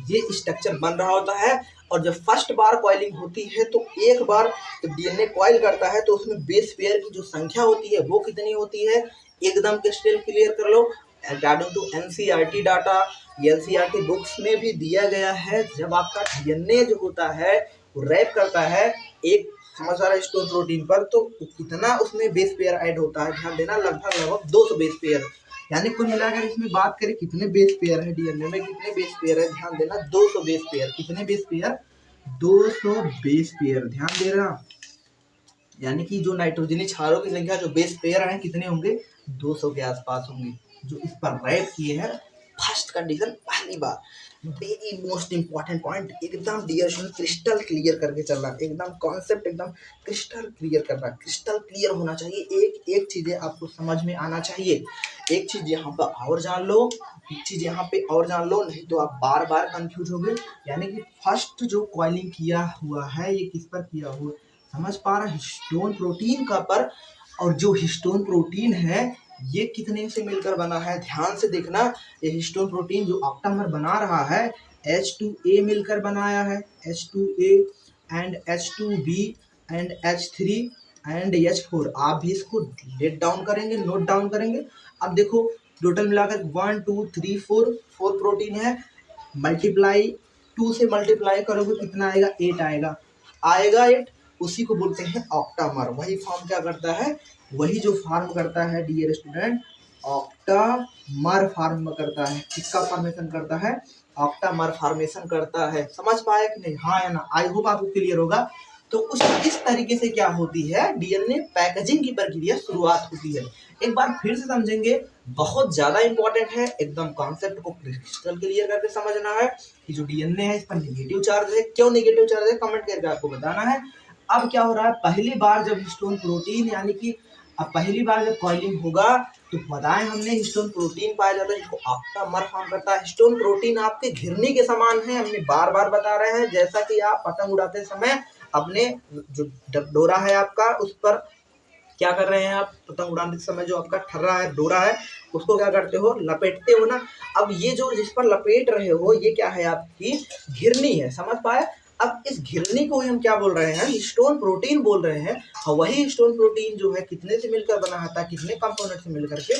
ये स्ट्रक्चर बन रहा होता है, और जब फर्स्ट बार कॉइलिंग होती है तो एक बार जब डीएनए कॉइल करता है तो उसमें बेस पेयर की जो संख्या होती है वो कितनी होती है, एकदम क्रिस्टल क्लियर कर लो। According to NCERT data, NCERT books में भी दिया गया है, जब आपका डीएनए जो होता है वो रैप करता है एक समाचार स्टोन प्रोटीन पर तो कितना उसमें बेस पेयर ऐड होता है, ध्यान देना, लगभग 200 बेस पेयर। यानी कुल मिलाकर इसमें बात करें कितने बेस पेयर है डीएनए में, कितने बेस पेयर है, ध्यान देना 200 बेस पेयर। कितने बेस पेयर, 200 बेस पेयर, ध्यान दे रहा। यानी कि जो नाइट्रोजनी क्षारों की संख्या जो बेस पेयर हैं कितने होंगे, 200 के आसपास होंगे, जो इस पर रैप किए हैं फर्स्ट कंडीशन पहली बार। वेरी मोस्ट इंपॉर्टेंट पॉइंट, एकदम डियर स्टूडेंट क्रिस्टल क्लियर करके चलना, एकदम कॉन्सेप्ट एकदम क्रिस्टल क्लियर करना, क्रिस्टल क्लियर होना चाहिए, एक एक चीजें आपको समझ में आना चाहिए। एक चीज यहाँ पर और जान लो, एक चीज यहाँ पे और जान लो, नहीं तो आप बार बार कंफ्यूज हो गए। यानी कि फर्स्ट जो कॉइलिंग किया हुआ है ये किस पर किया हुआ, समझ पा रहा, हिस्टोन प्रोटीन का पर। और जो हिस्टोन प्रोटीन है ये कितने से मिलकर बना है, ध्यान से देखना, ये हिस्टोन प्रोटीन जो ऑक्टामर बना रहा है H2A मिलकर बनाया है, H2A and H2B and H3 and H4। आप भी इसको लेट डाउन करेंगे, नोट डाउन करेंगे। अब देखो टोटल मिलाकर 1 2 3 4 प्रोटीन है, मल्टीप्लाई 2 से मल्टीप्लाई करोगे कितना आएगा, 8 आएगा 8, उसी को बोलते हैं ऑक्टामर। वही फॉर्म क्या करता है, वही जो फॉर्म करता है डियर स्टूडेंट, ऑक्टामर फॉर्म करता है। किसका फॉर्मेशन करता है, ऑक्टामर फॉर्मेशन करता है। समझ पाए कि नहीं, हाँ या ना, आई होप आपको क्लियर होगा। तो उस इस तरीके से क्या होती है डीएनए पैकेजिंग की प्रक्रिया शुरुआत होती है। एक बार फिर से समझेंगे, बहुत ज्यादा इंपॉर्टेंट है, एकदम कॉन्सेप्ट को क्रिस्टल क्लियर करके समझना है कि जो डीएनए है इस पर नेगेटिव चार्ज है, क्यों नेगेटिव चार्ज है कमेंट करके आपको बताना है। अब क्या हो रहा है, पहली बार जब हिस्टोन प्रोटीन यानी कि अब पहली बार जब कॉइलिंग होगा तो बताएं हमने हिस्टोन प्रोटीन पाया जाता है जिसको ऑक्टामर फॉर्म करता है। हिस्टोन प्रोटीन आपके घिरनी के समान है, हमने बार बार बता रहे हैं, जैसा कि आप पतंग उड़ाते समय अपने जो डोरा है आपका उस पर क्या कर रहे हैं, आप पतंग उड़ाने के समय जो आपका ठर्रा है, डोरा है, उसको क्या करते हो, लपेटते हो ना। अब ये जो जिस पर लपेट रहे हो ये क्या है, आपकी घिरनी है, समझ पाए। अब इस घिरनी को ही हम क्या बोल रहे हैं, हिस्टोन प्रोटीन बोल रहे हैं। और वही हिस्टोन प्रोटीन जो है कितने से मिलकर बना होता है, कितने कंपोनेंट से मिलकर के,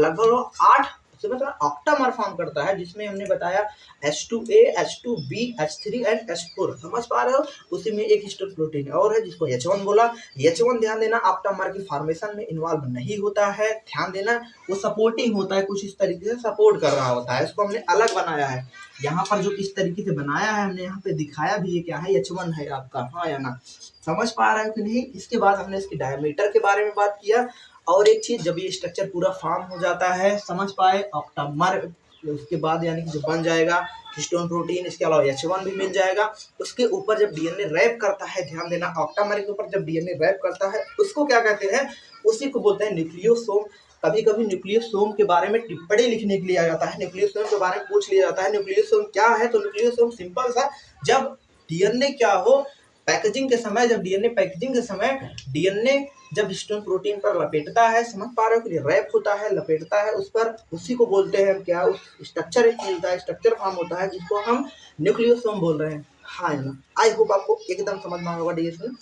लगभग 8 से मतलब ऑक्टामर फॉर्म करता है, जिसमें हमने बताया H2A, H2B, H3 and H4। समझ पा रहे हो, उसी में एक हिस्टोन प्रोटीन और है जिसको H1 बोला। H1 ध्यान देना ऑक्टामर की फॉर्मेशन में इन्वॉल्व नहीं होता है, ध्यान देना, वो सपोर्टिंग होता है, कुछ इस तरीके से सपोर्ट कर रहा होता है, इसको हमने अलग बनाया है। यहाँ पर जो इस तरीके से बनाया है हमने यहाँ पे दिखाया भी है, क्या है, H1 है आपका, हाँ या ना, समझ पा रहे हो कि नहीं। इसके बाद हमने इसके डायमीटर के बारे में बात किया। और एक चीज, जब ये स्ट्रक्चर पूरा फॉर्म हो जाता है, समझ पाए, ऑक्टामर उसके बाद यानी कि जो बन जाएगा हिस्टोन प्रोटीन, इसके अलावा H1 भी मिल जाएगा। उसके ऊपर जब डीएनए रैप करता है, ध्यान देना, ऑक्टामर के ऊपर जब डीएनए रैप करता है उसको क्या कहते हैं, उसी को बोलते हैं न्यूक्लियोसोम। कभी कभी न्यूक्लियोसोम के बारे में टिप्पणी लिखने के लिए आ जाता है, न्यूक्लियोसोम के बारे में पूछ लिया जाता है, न्यूक्लियोसोम क्या है, तो न्यूक्लियोसोम सिंपल सा, जब डीएनए क्या हो पैकेजिंग के समय, जब डीएनए पैकेजिंग के समय डीएनए जब हिस्टोन प्रोटीन पर लपेटता है, समझ पा रहे हो कि रैप होता है, लपेटता है उस पर, उसी को बोलते हैं क्या, उस स्ट्रक्चर मिलता है, स्ट्रक्चर फॉर्म होता है जिसको हम न्यूक्लियोसोम बोल रहे हैं, हाँ ना। आई होप आपको एकदम समझ में होगा डीएसएन।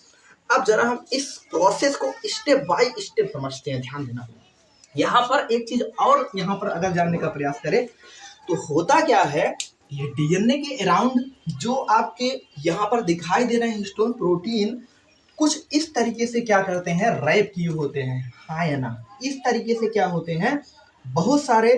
अब जरा हम इस प्रोसेस को स्टेप बाय स्टेप समझते हैं, ध्यान देना। यहाँ पर एक चीज और यहाँ पर अगर जानने का प्रयास करें तो होता क्या है, ये डीएनए के अराउंड जो आपके यहाँ पर दिखाई दे रहे हैं हिस्टोन प्रोटीन, कुछ इस तरीके से क्या करते हैं, रैप किए होते हैं, हाँ या ना। इस तरीके से क्या होते हैं, बहुत सारे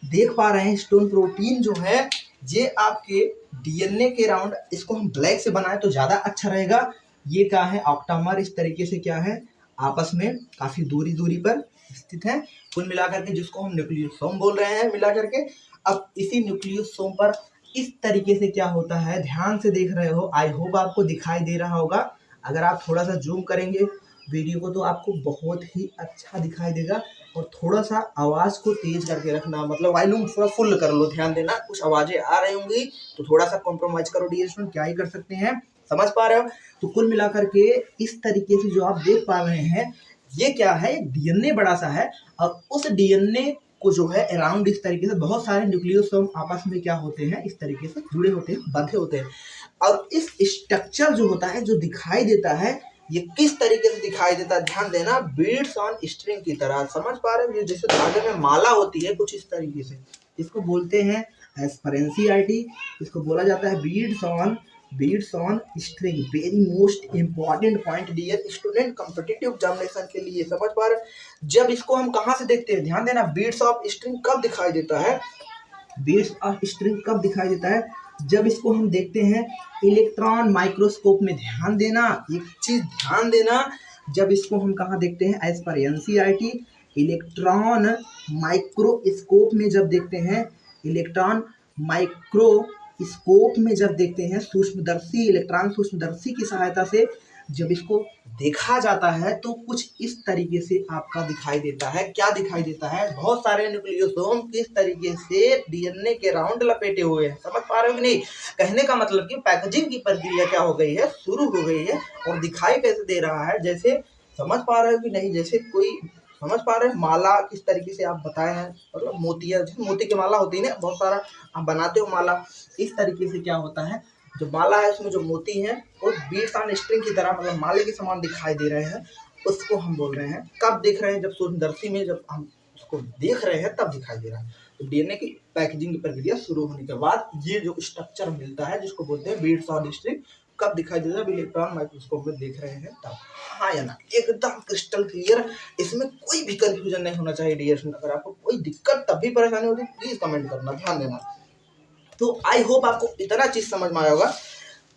देख पा रहे हैं हिस्टोन प्रोटीन जो है ये आपके डीएनए के अराउंड, इसको हम ब्लैक से बनाए तो ज्यादा अच्छा रहेगा। ये क्या है, ऑक्टामर इस तरीके से क्या है, आपस में काफी दूरी दूरी पर स्थित है, कुल मिलाकर के जिसको हम न्यूक्लियोसोम बोल रहे हैं मिला करके। अब इसी न्यूक्लियोसोम पर इस तरीके से क्या होता है, ध्यान से देख रहे हो, आई होप आपको दिखाई दे रहा होगा। अगर आप थोड़ा सा जूम करेंगे वीडियो को तो आपको बहुत ही अच्छा दिखाई देगा। और थोड़ा सा आवाज को तेज करके रखना, मतलब वॉल्यूम थोड़ा फुल कर लो, ध्यान देना, कुछ आवाजें आ रही होंगी तो थोड़ा सा कॉम्प्रोमाइज करो डियर स्टूडेंट, क्या ही कर सकते हैं, समझ पा रहे हो। तो कुल मिलाकर के इस तरीके से जो आप देख पा रहे हैं ये क्या है, डीएनए बड़ा सा है और उस डीएनए को जो है अराउंड इस तरीके से बहुत सारे न्यूक्लियोसोम आपस में क्या होते हैं, इस तरीके से जुड़े होते हैं, बंधे होते हैं। और इस स्ट्रक्चर जो होता है, जो दिखाई देता है, ये किस तरीके से दिखाई देता है, ध्यान देना, बीड्स ऑन स्ट्रिंग की तरह। समझ पा रहे हो, ये जैसे धागे में माला होती है कुछ इस तरीके से, इसको बोलते हैं एज पर एनसीईआरटी, इसको बोला जाता है beads on string. Very most important point dear student competitive examination के लिए। समझ पा रहे हैं, जब इसको हम कहाँ से देखते हैं, ध्यान देना, बीड्स ऑफ स्ट्रिंग कब दिखाई देता है, बीड्स ऑफ स्ट्रिंग कब दिखाई देता है, जब इसको हम देखते हैं इलेक्ट्रॉन माइक्रोस्कोप में। ध्यान देना, एक चीज ध्यान देना, जब इसको हम कहाँ देखते हैं, as per NCERT electron microscope में जब देखते हैं, इलेक्ट्रॉन माइक्रोस्कोप में जब देखते हैं, सूक्ष्मदर्शी, इलेक्ट्रॉन सूक्ष्मदर्शी की सहायता से जब इसको देखा जाता है तो कुछ इस तरीके से आपका दिखाई देता है। क्या दिखाई देता है, बहुत सारे न्यूक्लियोसोम किस तरीके से डीएनए के राउंड लपेटे हुए हैं। समझ पा रहे हो कि नहीं, कहने का मतलब कि पैकेजिंग की प्रक्रिया क्या हो गई है, शुरू हो गई है। और दिखाई कैसे दे रहा है, जैसे समझ पा रहे हो कि नहीं, जैसे कोई, समझ पा रहे हैं, माला किस तरीके से आप बताए हैं, मतलब मोतिया, मोती की माला होती है ना, बहुत सारा आप बनाते हो माला, इस तरीके से क्या होता है, जो माला है उसमें जो मोती हैं वो बीड्स ऑन स्ट्रिंग की तरह, मतलब माले के समान दिखाई दे रहे हैं, उसको हम बोल रहे हैं। कब देख रहे हैं, जब सूक्ष्मदर्शी में जब हम उसको देख रहे हैं तब दिखाई दे रहा है। तो डीएनए की पैकेजिंग की प्रक्रिया शुरू होने के बाद ये जो स्ट्रक्चर मिलता है, जिसको बोलते हैं बीड्स ऑन स्ट्रिंग, कब दिखाई देता है, इलेक्ट्रॉन माइक्रोस्कोप में देख रहे हैं तब। हाँ या ना, एकदम क्रिस्टल क्लियर, इसमें कोई भी कंफ्यूजन नहीं होना चाहिए डियर स्टूडेंट। अगर आपको कोई दिक्कत तब भी परेशानी होती है प्लीज कमेंट करना, ध्यान देना। तो आई होप आपको इतना चीज समझ में आया होगा।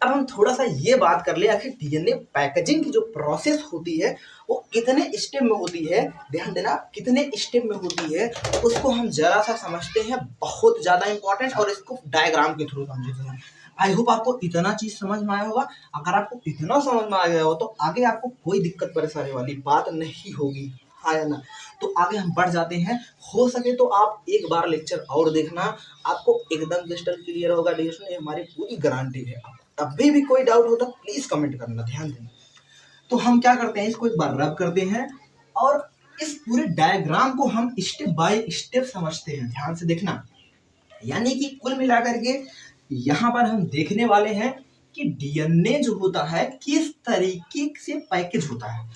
अब हम थोड़ा सा ये बात कर ले, आखिर डीएनए पैकेजिंग की जो प्रोसेस होती है वो कितने स्टेप में होती है, ध्यान देना, कितने स्टेप में होती है उसको हम जरा सा समझते हैं, बहुत ज्यादा इंपॉर्टेंट, और इसको डायग्राम के थ्रू समझते हैं। आई होप आपको इतना चीज समझ में आया होगा। अगर आपको इतना समझ में आ गया हो तो आगे आपको कोई दिक्कत परेशानी वाली बात नहीं होगी, हाँ या ना। तो आगे हम बढ़ जाते हैं, हो सके तो आप एक बार लेक्चर और देखना, आपको एकदम क्रिस्टल क्लियर होगा डियर स्टूडेंट, ये हमारी पूरी गारंटी है। तभी भी कोई डाउट हो तो प्लीज कमेंट करना, ध्यान देना। तो हम क्या करते हैं, इसको एक बार रब करते हैं और इस पूरे डायग्राम को हम स्टेप बाय स्टेप समझते हैं, ध्यान से देखना। यानी कि कुल मिलाकर के यहाँ पर हम देखने वाले हैं कि डीएनए जो होता है किस तरीके से पैकेज होता है,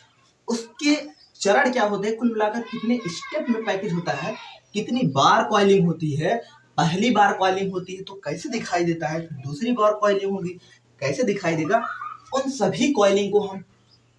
उसके चरण क्या होते हैं, कुल मिलाकर कितने स्टेप में पैकेज होता है, कितनी बार कॉइलिंग होती है, पहली बार कॉइलिंग होती है तो कैसे दिखाई देता है, दूसरी बार कॉइलिंग होगी कैसे दिखाई देगा, उन सभी कॉइलिंग को हम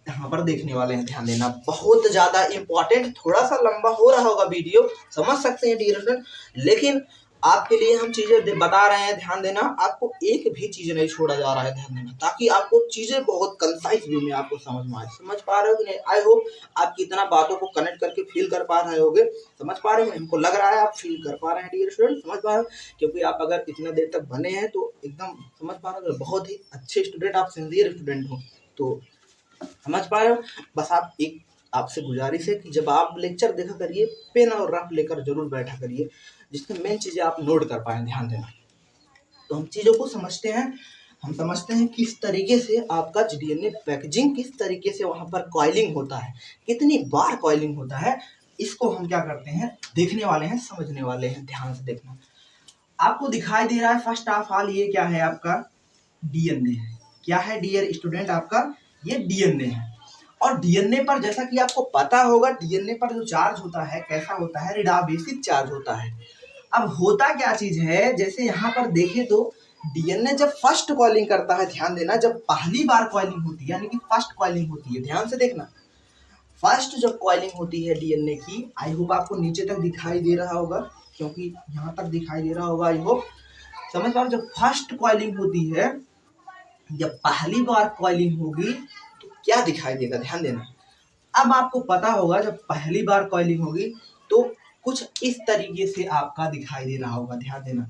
यहाँ पर देखने वाले हैं। ध्यान देना, बहुत ज्यादा इंपॉर्टेंट, थोड़ा सा लंबा हो रहा होगा वीडियो, समझ सकते हैं डियर स्टूडेंट, लेकिन आपके लिए हम चीजें बता रहे हैं, ध्यान देना, आपको एक भी चीज नहीं छोड़ा जा रहा है, ध्यान देना, ताकि आपको चीजें बहुत कंसाइज वे में आपको समझ में आए। समझ पा रहे हो कि नहीं, आई होप आप कितना बातों को कनेक्ट करके फील कर पा रहे होगे, समझ पा रहे हो, हमको लग रहा है आप फील कर पा रहे हैं डियर स्टूडेंट, समझ पा रहे हो, क्योंकि आप अगर इतना देर तक बने हैं तो एकदम समझ पा रहे हो, बहुत ही अच्छे स्टूडेंट, आप सिंसियर स्टूडेंट हो, तो समझ पा रहे हो। बस आप एक आपसे गुजारिश है कि जब आप लेक्चर देखा करिए, पेन और रफ लेकर जरूर बैठा करिए, जिसमें मेन चीजें आप नोट कर पाए, ध्यान देना। तो हम चीजों को समझते हैं, हम समझते हैं किस तरीके से आपका डीएनए पैकेजिंग, किस तरीके से वहां पर कॉइलिंग होता है, कितनी बार कॉइलिंग होता है, इसको हम क्या करते हैं, देखने वाले हैं, समझने वाले हैं, ध्यान से देखना। आपको दिखाई दे रहा है फर्स्ट ऑफ ऑल, ये क्या है, आपका डीएनए है। क्या है डियर स्टूडेंट, आपका ये डीएनए है। और डीएनए पर जैसा कि आपको पता होगा, डीएनए पर जो चार्ज होता है कैसा होता है, रिडाबेसिक चार्ज होता है। अब होता क्या चीज है, जैसे यहाँ पर देखें तो डीएनए जब फर्स्ट कॉइलिंग करता है, ध्यान देना, जब पहली बार कॉइलिंग होती है, यानी कि फर्स्ट कॉइलिंग होती है, ध्यान से देखना, फर्स्ट जब कॉइलिंग होती है डीएनए की, आई होप आपको नीचे तक दिखाई दे रहा होगा, क्योंकि यहाँ तक दिखाई दे रहा होगा, आई होप समझ पा रहे हो। जब फर्स्ट कॉइलिंग होती है, जब पहली बार कॉइलिंग होगी तो क्या दिखाई देगा, ध्यान देना। अब आपको पता होगा जब पहली बार कॉइलिंग होगी तो कुछ इस तरीके से आपका दिखाई दे रहा होगा, ध्यान देना।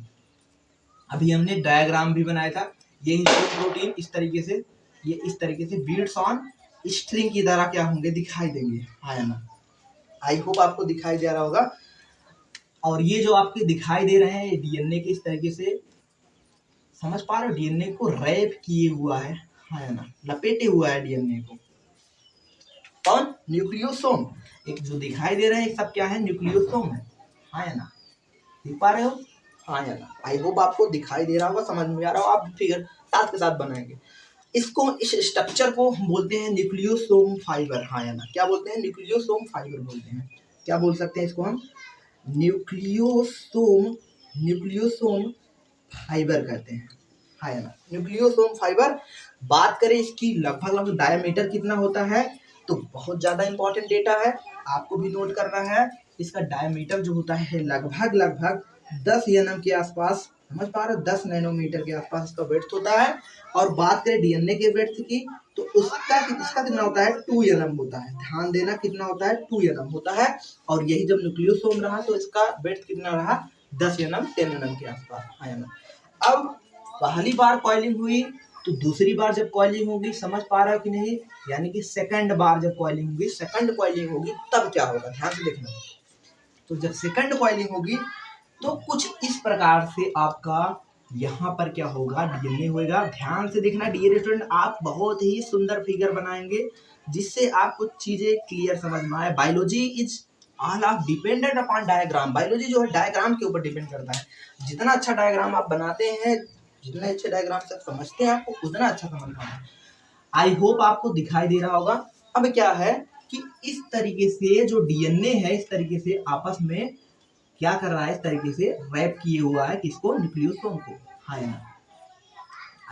अभी हमने डायग्राम भी बनाया था, ये हिस्टोन प्रोटीन इस तरीके से, ये इस तरीके से बीड्स ऑन स्ट्रिंग की तरह क्या होंगे, दिखाई देंगे, हाँ या ना। आई होप आपको दिखाई दे रहा होगा। और ये जो आपके दिखाई दे रहे हैं डीएनए के इस तरीके से, समझ पा रहे हो, डीएनए को रैप किए हुआ है, हाँ या ना, लपेटे हुआ है डीएनए को। कौन? न्यूक्लियोसोम। एक जो दिखाई दे रहे हैं सब क्या है? न्यूक्लियोसोम है। हाँ या ना? देख पा रहे हो? हाँ या ना? आई होप आपको दिखाई दे रहा होगा, समझ में आ रहा होगा, आप फिगर साथ के साथ बनाएंगे। इसको, इस स्ट्रक्चर को हम बोलते हैं न्यूक्लियोसोम फाइबर। हाँ या ना? क्या बोलते हैं? न्यूक्लियोसोम फाइबर बोलते हैं। क्या बोल सकते हैं इसको हम? न्यूक्लियोसोम, न्यूक्लियोसोम फाइबर कहते हैं। हाँ या ना? Nucleosome fibre. बात करें इसकी लगभग डायमीटर कितना होता है, तो बहुत ज्यादा इंपॉर्टेंट डेटा है, आपको भी नोट करना है। इसका डायमीटर जो होता है लगभग 10 nm के आसपास, समझ पा रहे हो? 10 नैनोमीटर के आसपास इसका वेड्थ होता है। और बात करें डीएनए के वेड्थ की, तो इसका कितना होता है? 2 nm होता है। ध्यान देना, कितना होता है? 2 nm होता है। और यही जब न्यूक्लियोसोम रहा तो इसका वेड्थ कितना रहा? 10 nm 10 nm के आसपास। हाँ या ना? अब पहली बार कॉइलिंग हुई तो दूसरी बार जब कॉइलिंग होगी, समझ पा रहे हो कि नहीं? यानी कि सेकंड बार जब कॉइलिंग होगी, सेकंड कॉइलिंग होगी तब क्या होगा, ध्यान से देखना। तो जब सेकंड कॉइलिंग होगी तो कुछ इस प्रकार से आपका यहाँ पर क्या होगा? डीएनए होगा। ध्यान से देखना डियर स्टूडेंट, आप बहुत ही सुंदर फिगर बनाएंगे जिससे आपको चीजें क्लियर समझ में आए। Biology is all of dependent upon diagram. Biology जो है डायग्राम के ऊपर डिपेंड करता है। जितना अच्छा डायग्राम आप बनाते हैं, जितने अच्छे डायग्राम से समझते हैं, आपको उतना अच्छा समझ पाना है। आई होप आपको दिखाई दे रहा होगा। अब क्या है कि इस तरीके से जो डीएनए है, इस तरीके से आपस में क्या कर रहा है? इस तरीके से रैप किए हुआ है किसको? न्यूक्लियोसोम को। हाँ या ना?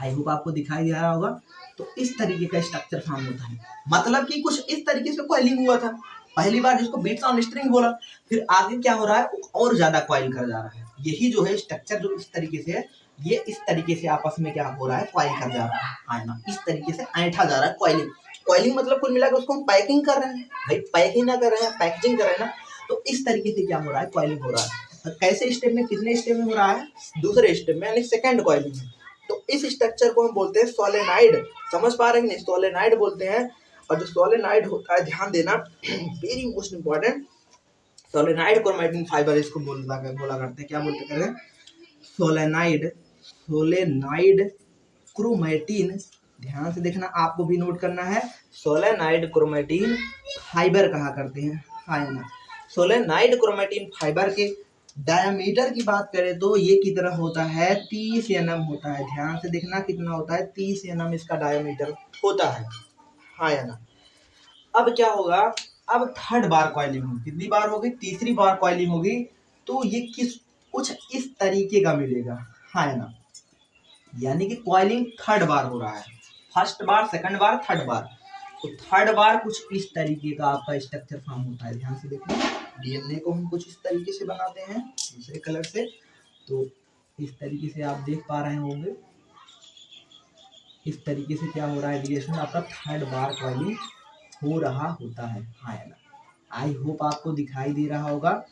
आई होप आपको दिखाई दे रहा होगा। तो इस तरीके का स्ट्रक्चर फॉर्म होता है, मतलब कि कुछ इस तरीके से कॉइलिंग हुआ था पहली बार, जिसको बीट्स ऑन स्ट्रिंग बोला। फिर आगे क्या हो रहा है? और ज्यादा कॉइल कर जा रहा है। यही जो है स्ट्रक्चर जो इस तरीके से है, ये इस तरीके से आपस में क्या हो रहा है? कॉइल कर जा रहा है। हाँ ना? इस तरीके से ऐंठा जा रहा है। कॉइलिंग, कॉइलिंग मतलब कुल मिलाकर उसको हम पैकिंग कर रहे हैं। भाई पैकिंग ना कर रहे हैं, पैकेजिंग कर रहे हैं ना। तो इस तरीके से क्या हो रहा है? कॉइलिंग हो रहा है। तो कैसे स्टेप में, कितने स्टेप में हो रहा है? दूसरे स्टेप में, यानी सेकंड कॉइलिंग में। तो इस स्ट्रक्चर को हम बोलते हैं सोलेनाइड। समझ पा रहे हैं कि नहीं? सोलेनाइड बोलते हैं। और जो सोलेनाइड होता है, ध्यान देना, very most important, solenoid chromatin fibre इसको बोला करते हैं। क्या बोलते हैं? Solenoid, solenoid chromatin. ध्यान से देखना, आपको भी नोट करना है। सोलेनाइड क्रोमैटिन फाइबर कहा करते हैं। हाँ ना? सोलेनाइड क्रोमैटिन फाइबर के डायमीटर की बात करें तो ये कितना होता है? 30 nm होता है। ध्यान से देखना, कितना होता है? 30 nm इसका डायमीटर होता है। हाँ या ना? अब क्या होगा? अब थर्ड बार कॉइलिंग होगी। कितनी बार होगी? तीसरी बार कॉइलिंग होगी। तो ये कुछ इस तरीके का मिलेगा। हाँ या ना? यानी कि कॉइलिंग थर्ड बार हो रहा है। फर्स्ट बार, सेकंड बार, थर्ड बार। तो थर्ड बार कुछ इस तरीके का आपका स्ट्रक्चर फॉर्म होता है। ध्यान से देखिए, डीएनए को हम कुछ इस तरीके से बनाते हैं दूसरे कलर से। तो इस तरीके से आप देख पा रहे होंगे, इस तरीके से क्या हो रहा है? रिएक्शन आपका थर्ड बार कॉइलिंग हो रहा होता है। हाँ या ना? आई होप आपको दिखाई दे रहा होगा।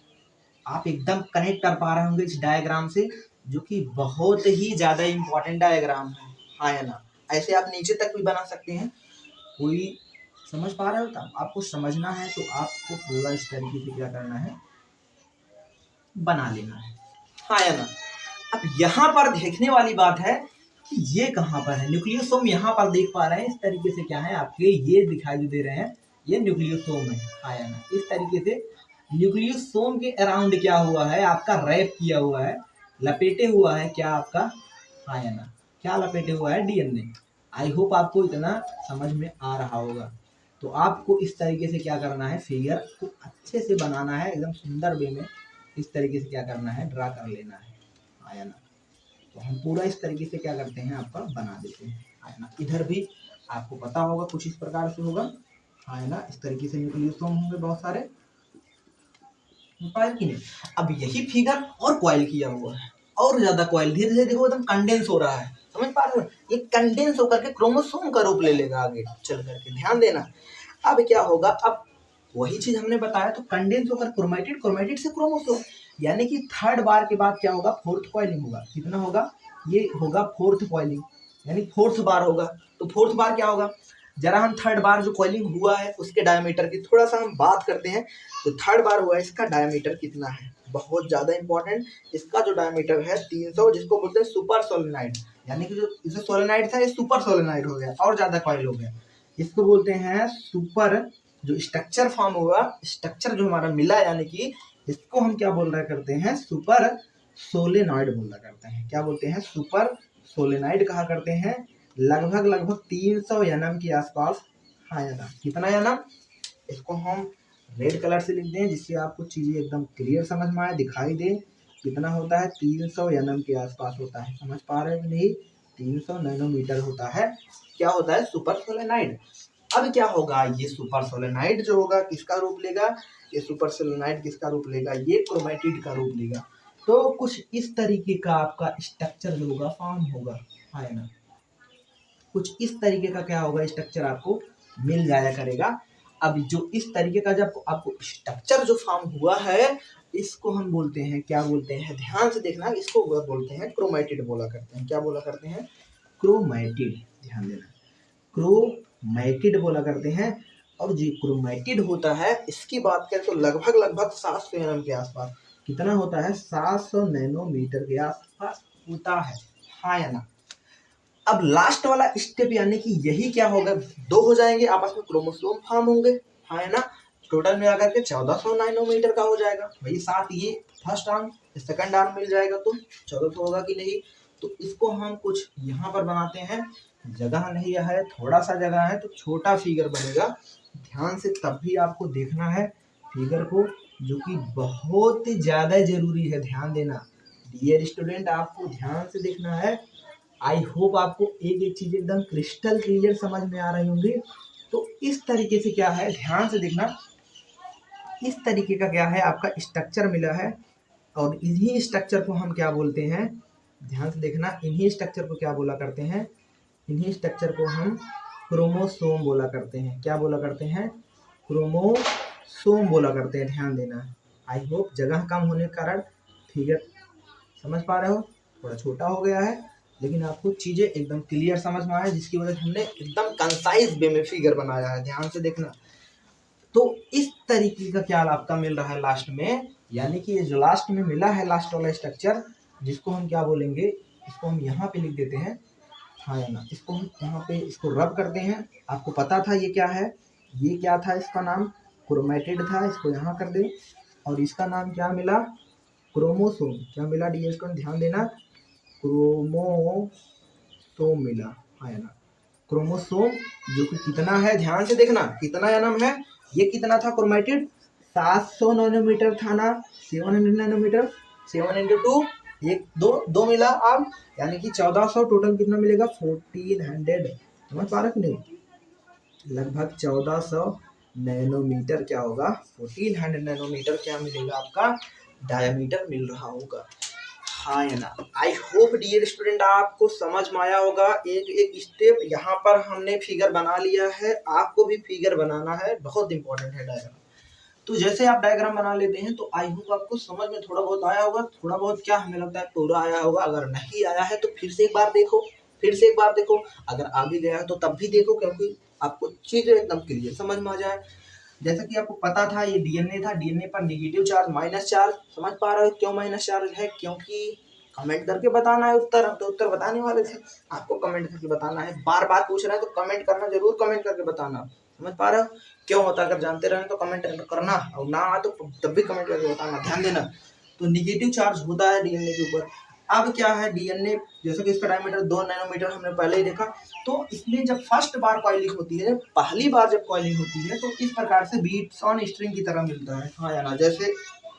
आप एकदम कनेक्ट कर पा रहे होंगे इस डायग्राम से, जो कि बहुत ही ज्यादा इंपॉर्टेंट डायग्राम है। हाँ या ना? ऐसे आप नीचे तक भी बना सकते हैं। कोई समझ पा रहे हो? तो आपको समझना है तो आपको पूरा इस तरीके से क्या करना है? बना लेना है। हाँ या ना? अब यहाँ पर देखने वाली बात है कि ये कहाँ पर है? न्यूक्लियोसोम यहाँ पर देख पा रहे हैं। इस तरीके से क्या है आपके? ये दिखाई दे रहे हैं, ये न्यूक्लियोसोम है। हाँ या ना? इस तरीके से न्यूक्लियोसोम के अराउंड क्या हुआ है? आपका रैप किया हुआ है, लपेटे हुआ है क्या आपका? हाँ या ना? क्या लपेटे हुआ है? डीएनए। आई होप आपको इतना समझ में आ रहा होगा। तो आपको इस तरीके से क्या करना है? फिगर को अच्छे से बनाना है, एकदम सुंदर वे में इस तरीके से क्या करना है? ड्रा कर लेना है। हाँ या ना? तो हम पूरा इस तरीके से क्या करते हैं? आपका बना देते हैं। हाँ ना? इधर भी आपको पता होगा कुछ इस प्रकार से होगा। हाँ ना? इस तरीके से न्यूक्लियोसोम होंगे बहुत सारे, कि नहीं? अब यही फिगर और कॉइल किया हुआ है, और ज्यादा कॉइल, धीरे धीरे देखो एकदम कंडेंस हो रहा है। समझ पा रहे हो? ये कंडेंस होकर के क्रोमोसोम का रूप ले लेगा आगे चल करके। ध्यान देना। अब क्या होगा? अब वही चीज हमने बताया, तो कंडेंस होकर क्रोमेटिड, क्रोमेटिड से क्रोमोसोम, यानी कि थर्ड बार के बाद क्या होगा? फोर्थ कॉइलिंग होगा। कितना होगा? ये होगा फोर्थ कॉइलिंग, यानी फोर्थ बार होगा। तो फोर्थ बार क्या होगा? जरा हम थर्ड बार जो कॉइलिंग हुआ है उसके डायमीटर की थोड़ा सा हम बात करते हैं। तो थर्ड बार हुआ है, इसका डायमीटर कितना है? बहुत ज्यादा इंपॉर्टेंट। इसका जो डायमीटर है 300, जिसको बोलते हैं सुपर सोलेनाइड, यानी कि जो इसे सोलेनाइड था ये सुपर सोलेनाइड हो गया और ज्यादा कॉइल हो गया। इसको बोलते हैं सुपर जो स्ट्रक्चर फॉर्म हुआ, स्ट्रक्चर जो हमारा मिला, यानी कि इसको हम क्या बोल रहा करते हैं, सुपर सोलेनॉइड बोला करते हैं। क्या बोलते हैं, सुपर सोलेनॉइड कहा करते हैं। लगभग 300 एनएम के आसपास। हाँ या ना, कितना एनएम, इसको हम रेड कलर से लिख दें जिससे आपको चीजें एकदम क्लियर समझ में आए, दिखाई दे। कितना होता है, 300 एनएम के आसपास होता है। समझ पा रहे हैं नहीं, 300 नैनोमीटर होता है। क्या होता है, सुपर सोलेनॉइड। अब क्या होगा, ये सुपर सोलेनॉइड जो होगा किसका रूप लेगा, ये सुपर सोलेनॉइड किसका रूप लेगा, ये क्रोमेटिड का रूप लेगा। तो कुछ इस तरीके का आपका स्ट्रक्चर जो होगा फॉर्म होगा, है ना। कुछ इस तरीके का क्या होगा, स्ट्रक्चर आपको मिल जाया करेगा। अब जो इस तरीके का जब आपको स्ट्रक्चर जो फॉर्म हुआ है, इसको हम बोलते हैं, क्या बोलते हैं, ध्यान से देखना, इसको बोलते हैं क्रोमेटिड बोला करते हैं। क्या बोला करते हैं, क्रोमेटिड। ध्यान देना, क्रोमेटिड बोला करते हैं। और जो क्रोमेटिड होता है, इसकी बात करें तो लगभग 700 एनएम के आसपास। कितना होता है, 700 नैनोमीटर के आसपास होता है। हाँ या ना। अब लास्ट वाला स्टेप, यानी कि यही क्या होगा, दो हो जाएंगे आपस में, क्रोमोसोम फॉर्म होंगे। हाँ है ना। टोटल में आकर के 1400 नैनोमीटर का हो जाएगा भाई। साथ ये फर्स्ट आर्म, सेकंड आर्म मिल जाएगा तो 1400 होगा कि नहीं। तो इसको हम कुछ यहाँ पर बनाते हैं, जगह नहीं है, थोड़ा सा जगह है तो छोटा फिगर बनेगा। ध्यान से तब भी आपको देखना है फिगर को, जो कि बहुत ज्यादा जरूरी है, ध्यान देना। डियर स्टूडेंट, आपको ध्यान से देखना है। आई होप आपको एक एक चीज एकदम क्रिस्टल क्लियर समझ में आ रही होंगी। तो इस तरीके से क्या है, ध्यान से देखना, इस तरीके का क्या है आपका स्ट्रक्चर मिला है। और इन्हीं स्ट्रक्चर को हम क्या बोलते हैं, ध्यान से देखना, इन्हीं स्ट्रक्चर को क्या बोला करते हैं, इन्हीं स्ट्रक्चर को हम क्रोमोसोम बोला करते हैं। क्या बोला करते हैं, क्रोमोसोम बोला करते हैं। ध्यान देना। आई होप जगह कम होने के कारण फिगर समझ पा रहे हो, थोड़ा छोटा हो गया है, लेकिन आपको चीजें एकदम क्लियर समझ में आए, जिसकी वजह से हमने एकदम कंसाइज वे में फिगर बनाया है। ध्यान से देखना। तो इस तरीके का क्या आपका मिल रहा है लास्ट में, यानी कि ये जो लास्ट में मिला है, लास्ट वाला स्ट्रक्चर, जिसको हम क्या बोलेंगे, इसको हम यहाँ पे लिख देते हैं। हाँ या ना, इसको हम यहाँ पे इसको रब करते हैं। आपको पता था ये क्या है, ये क्या था, इसका नाम क्रोमेटिड था, इसको यहाँ कर दे। और इसका नाम क्या मिला, क्रोमोसोम। क्या मिला डियर स्टूडेंट, ध्यान देना, क्रोमोसोम मिला, है ना। क्रोमोसोम जो कि कितना है, ध्यान से देखना, कितना एनएम है, ये कितना था क्रोमेटिड, 700 नैनोमीटर था ना, 700 नैनोमीटर, 7 इंटू 2, एक दो मिला। अब यानी कि 1400, टोटल कितना मिलेगा, 1400। समझ पा रहे कि नहीं, लगभग 1400 नैनोमीटर क्या होगा, 1400 नैनोमीटर क्या मिलेगा आपका, डायमीटर मिल रहा होगा। हाँ या ना। आई होप डियर स्टूडेंट आपको समझ में आया होगा। एक एक स्टेप यहाँ पर हमने फिगर बना लिया है, आपको भी फिगर बनाना है, बहुत इंपॉर्टेंट है डायग्राम। तो जैसे आप डायग्राम बना लेते हैं तो आई होप आपको समझ में थोड़ा बहुत आया होगा। थोड़ा बहुत क्या, हमें लगता है पूरा आया होगा। अगर नहीं आया है तो फिर से एक बार देखो, फिर से एक बार देखो। अगर आ भी गया है तो तब भी देखो, क्योंकि आपको चीजें एकदम क्लियर समझ में आ जाए। जैसा कि आपको पता था ये डीएनए था, डीएनए पर नेगेटिव चार्ज, माइनस चार्ज। समझ पा रहे हो क्यों माइनस चार्ज है, क्योंकि कमेंट करके बताना है उत्तर। हम तो उत्तर बताने वाले थे, आपको कमेंट करके बताना है। बार बार पूछ रहे हैं तो कमेंट करना, जरूर कमेंट करके बताना। समझ पा रहे हो क्यों होता है, अगर जानते रहे तो कमेंट करना, और ना आए तो तब भी कमेंट करके बताना। ध्यान देना। तो निगेटिव चार्ज होता है डीएनए के ऊपर। अब क्या है, डीएनए जैसे कि इसका डायमीटर 2 नैनोमीटर हमने पहले ही देखा। तो इसमें जब फर्स्ट बार कॉइलिंग होती है, पहली बार जब कॉइलिंग होती है, तो इस प्रकार से बीट्स ऑन स्ट्रिंग की तरह मिलता है। हाँ या ना, जैसे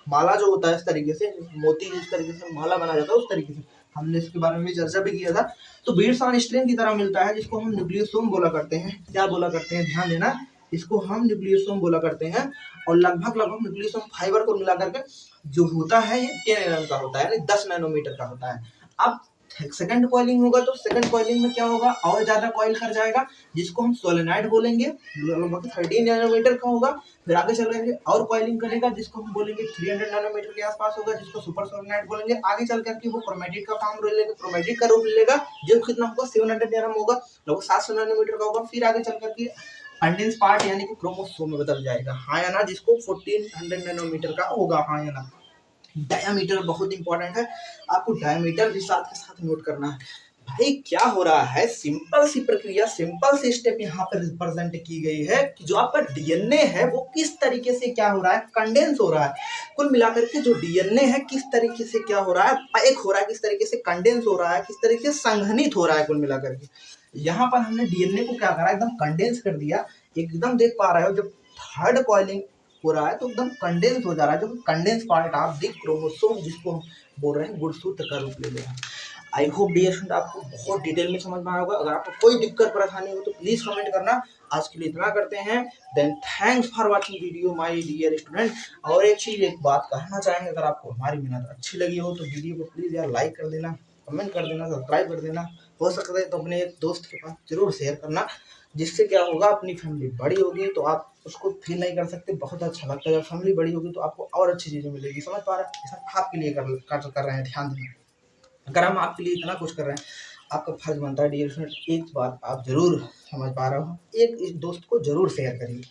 माला जो होता है इस तरीके से, मोती जिस तरीके से माला बना जाता है उस तरीके से, हमने इसके बारे में चर्चा भी किया था। तो बीट्स ऑन स्ट्रिंग की तरह मिलता है, जिसको हम न्यूक्लियोसोम बोला करते हैं। क्या बोला करते हैं, ध्यान देना, इसको हम न्यूक्लियोसोम बोला करते हैं। और लगभग न्यूक्लियोसोम फाइबर को मिला करके जो होता है, ये 10 एनएम का होता है, यानी 10 नैनोमीटर का होता है। अब सेकंड कॉइलिंग होगा तो सेकंड कॉइलिंग में क्या होगा, और ज्यादा कॉइल कर जाएगा, जिसको हम सोलेनॉइड बोलेंगे, लगभग 13 नैनोमीटर का होगा। फिर आगे चलेंगे और कॉइलिंग करेगा, जिसको हम बोलेंगे 300 नैनोमीटर के आसपास होगा, जिसको सुपर सोलेनॉइड बोलेंगे। आगे चल करके वो क्रोमेटिड का फॉर्म ले लेगा, क्रोमेटिड का रूप लेगा, जो कितना होगा, 700 नैनोम होगा, लगभग 700 नैनोमीटर का होगा। फिर आगे चल करके कंडेंस पार्ट यानी कि क्रोमोसोम में बदल जाएगा। हाँ या ना, जिसको 1400 नैनोमीटर का होगा। हाँ या ना। डायमीटर बहुत इंपॉर्टेंट है, आपको डायमीटर भी साथ के साथ नोट करना है भाई क्या हो रहा है, सिंपल सी प्रक्रिया, सिंपल सी स्टेप यहाँ पर रिप्रेजेंट की गई है कि जो आपका डीएनए है वो किस तरीके से क्या हो रहा है, कंडेंस हो रहा है। कुल मिलाकर के जो डीएनए है किस तरीके से क्या हो रहा है, पैक हो रहा है, किस तरीके से कंडेंस हो रहा है, किस तरीके से संघनित हो रहा है। कुल मिलाकर के यहाँ पर हमने डीएनए को क्या करा, एकदम कंडेंस कर दिया। एकदम देख पा रहे हो जब थर्ड कॉइलिंग हो रहा है तो एकदम कंडेंस हो जा रहा है। जो कंडेंस पार्ट आप दी क्रोमोसोम जिसको बोल रहे हैं गुणसूत्र का रूप ले लेगा। आई होप डियर स्टूडेंट आपको बहुत डिटेल में समझ में आया होगा। अगर आपको कोई दिक्कत परेशानी हो तो प्लीज कमेंट करना। आज के लिए इतना करते हैं। Then thanks for watching video my dear student. और एक चीज, एक बात कहना चाहेंगे, अगर आपको हमारी मेहनत अच्छी लगी हो तो वीडियो को प्लीज यार लाइक कर देना, कमेंट कर देना, सब्सक्राइब कर देना। हो सकता है तो अपने एक दोस्त के पास जरूर शेयर करना, जिससे क्या होगा, अपनी फैमिली बड़ी होगी तो आप उसको फील नहीं कर सकते, बहुत अच्छा लगता है। जब फैमिली बड़ी होगी तो आपको और अच्छी चीजें मिलेगी। समझ पा रहे हैं, ये सब आपके लिए कर रहे हैं, ध्यान देना। अगर हम आपके लिए इतना कुछ कर रहे हैं, आपका फर्ज बनता है डियर स्टूडेंट, एक बात आप जरूर समझ पा रहे हो, एक इस दोस्त को जरूर शेयर करिए।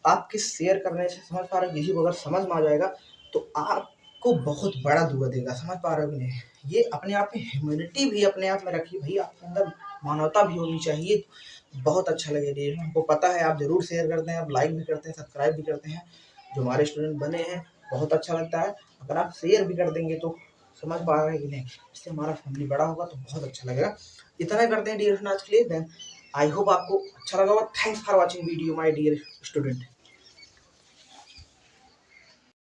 आपके शेयर करने से, समझ पा रहे हो, किसी को अगर समझ में आ जाएगा तो आपको बहुत बड़ा दुआ देगा। समझ पा रहे हो कि नहीं? ये अपने आप में ह्यूमैनिटी भी अपने आप में रखिए भाई, आपके अंदर मानवता भी होनी चाहिए। बहुत अच्छा लगे डियर, हमको पता है आप जरूर शेयर करते हैं, आप लाइक भी करते हैं, सब्सक्राइब भी करते हैं। जो हमारे स्टूडेंट बने हैं बहुत अच्छा लगता है। अगर आप शेयर भी कर देंगे तो समझ पा रहे हैं कि नहीं, इससे हमारा फैमिली बड़ा होगा तो बहुत अच्छा लगेगा। इतना करते हैं डियर आज के लिए। देन आई होप आपको अच्छा लगा होगा। Thanks for watching video my dear student.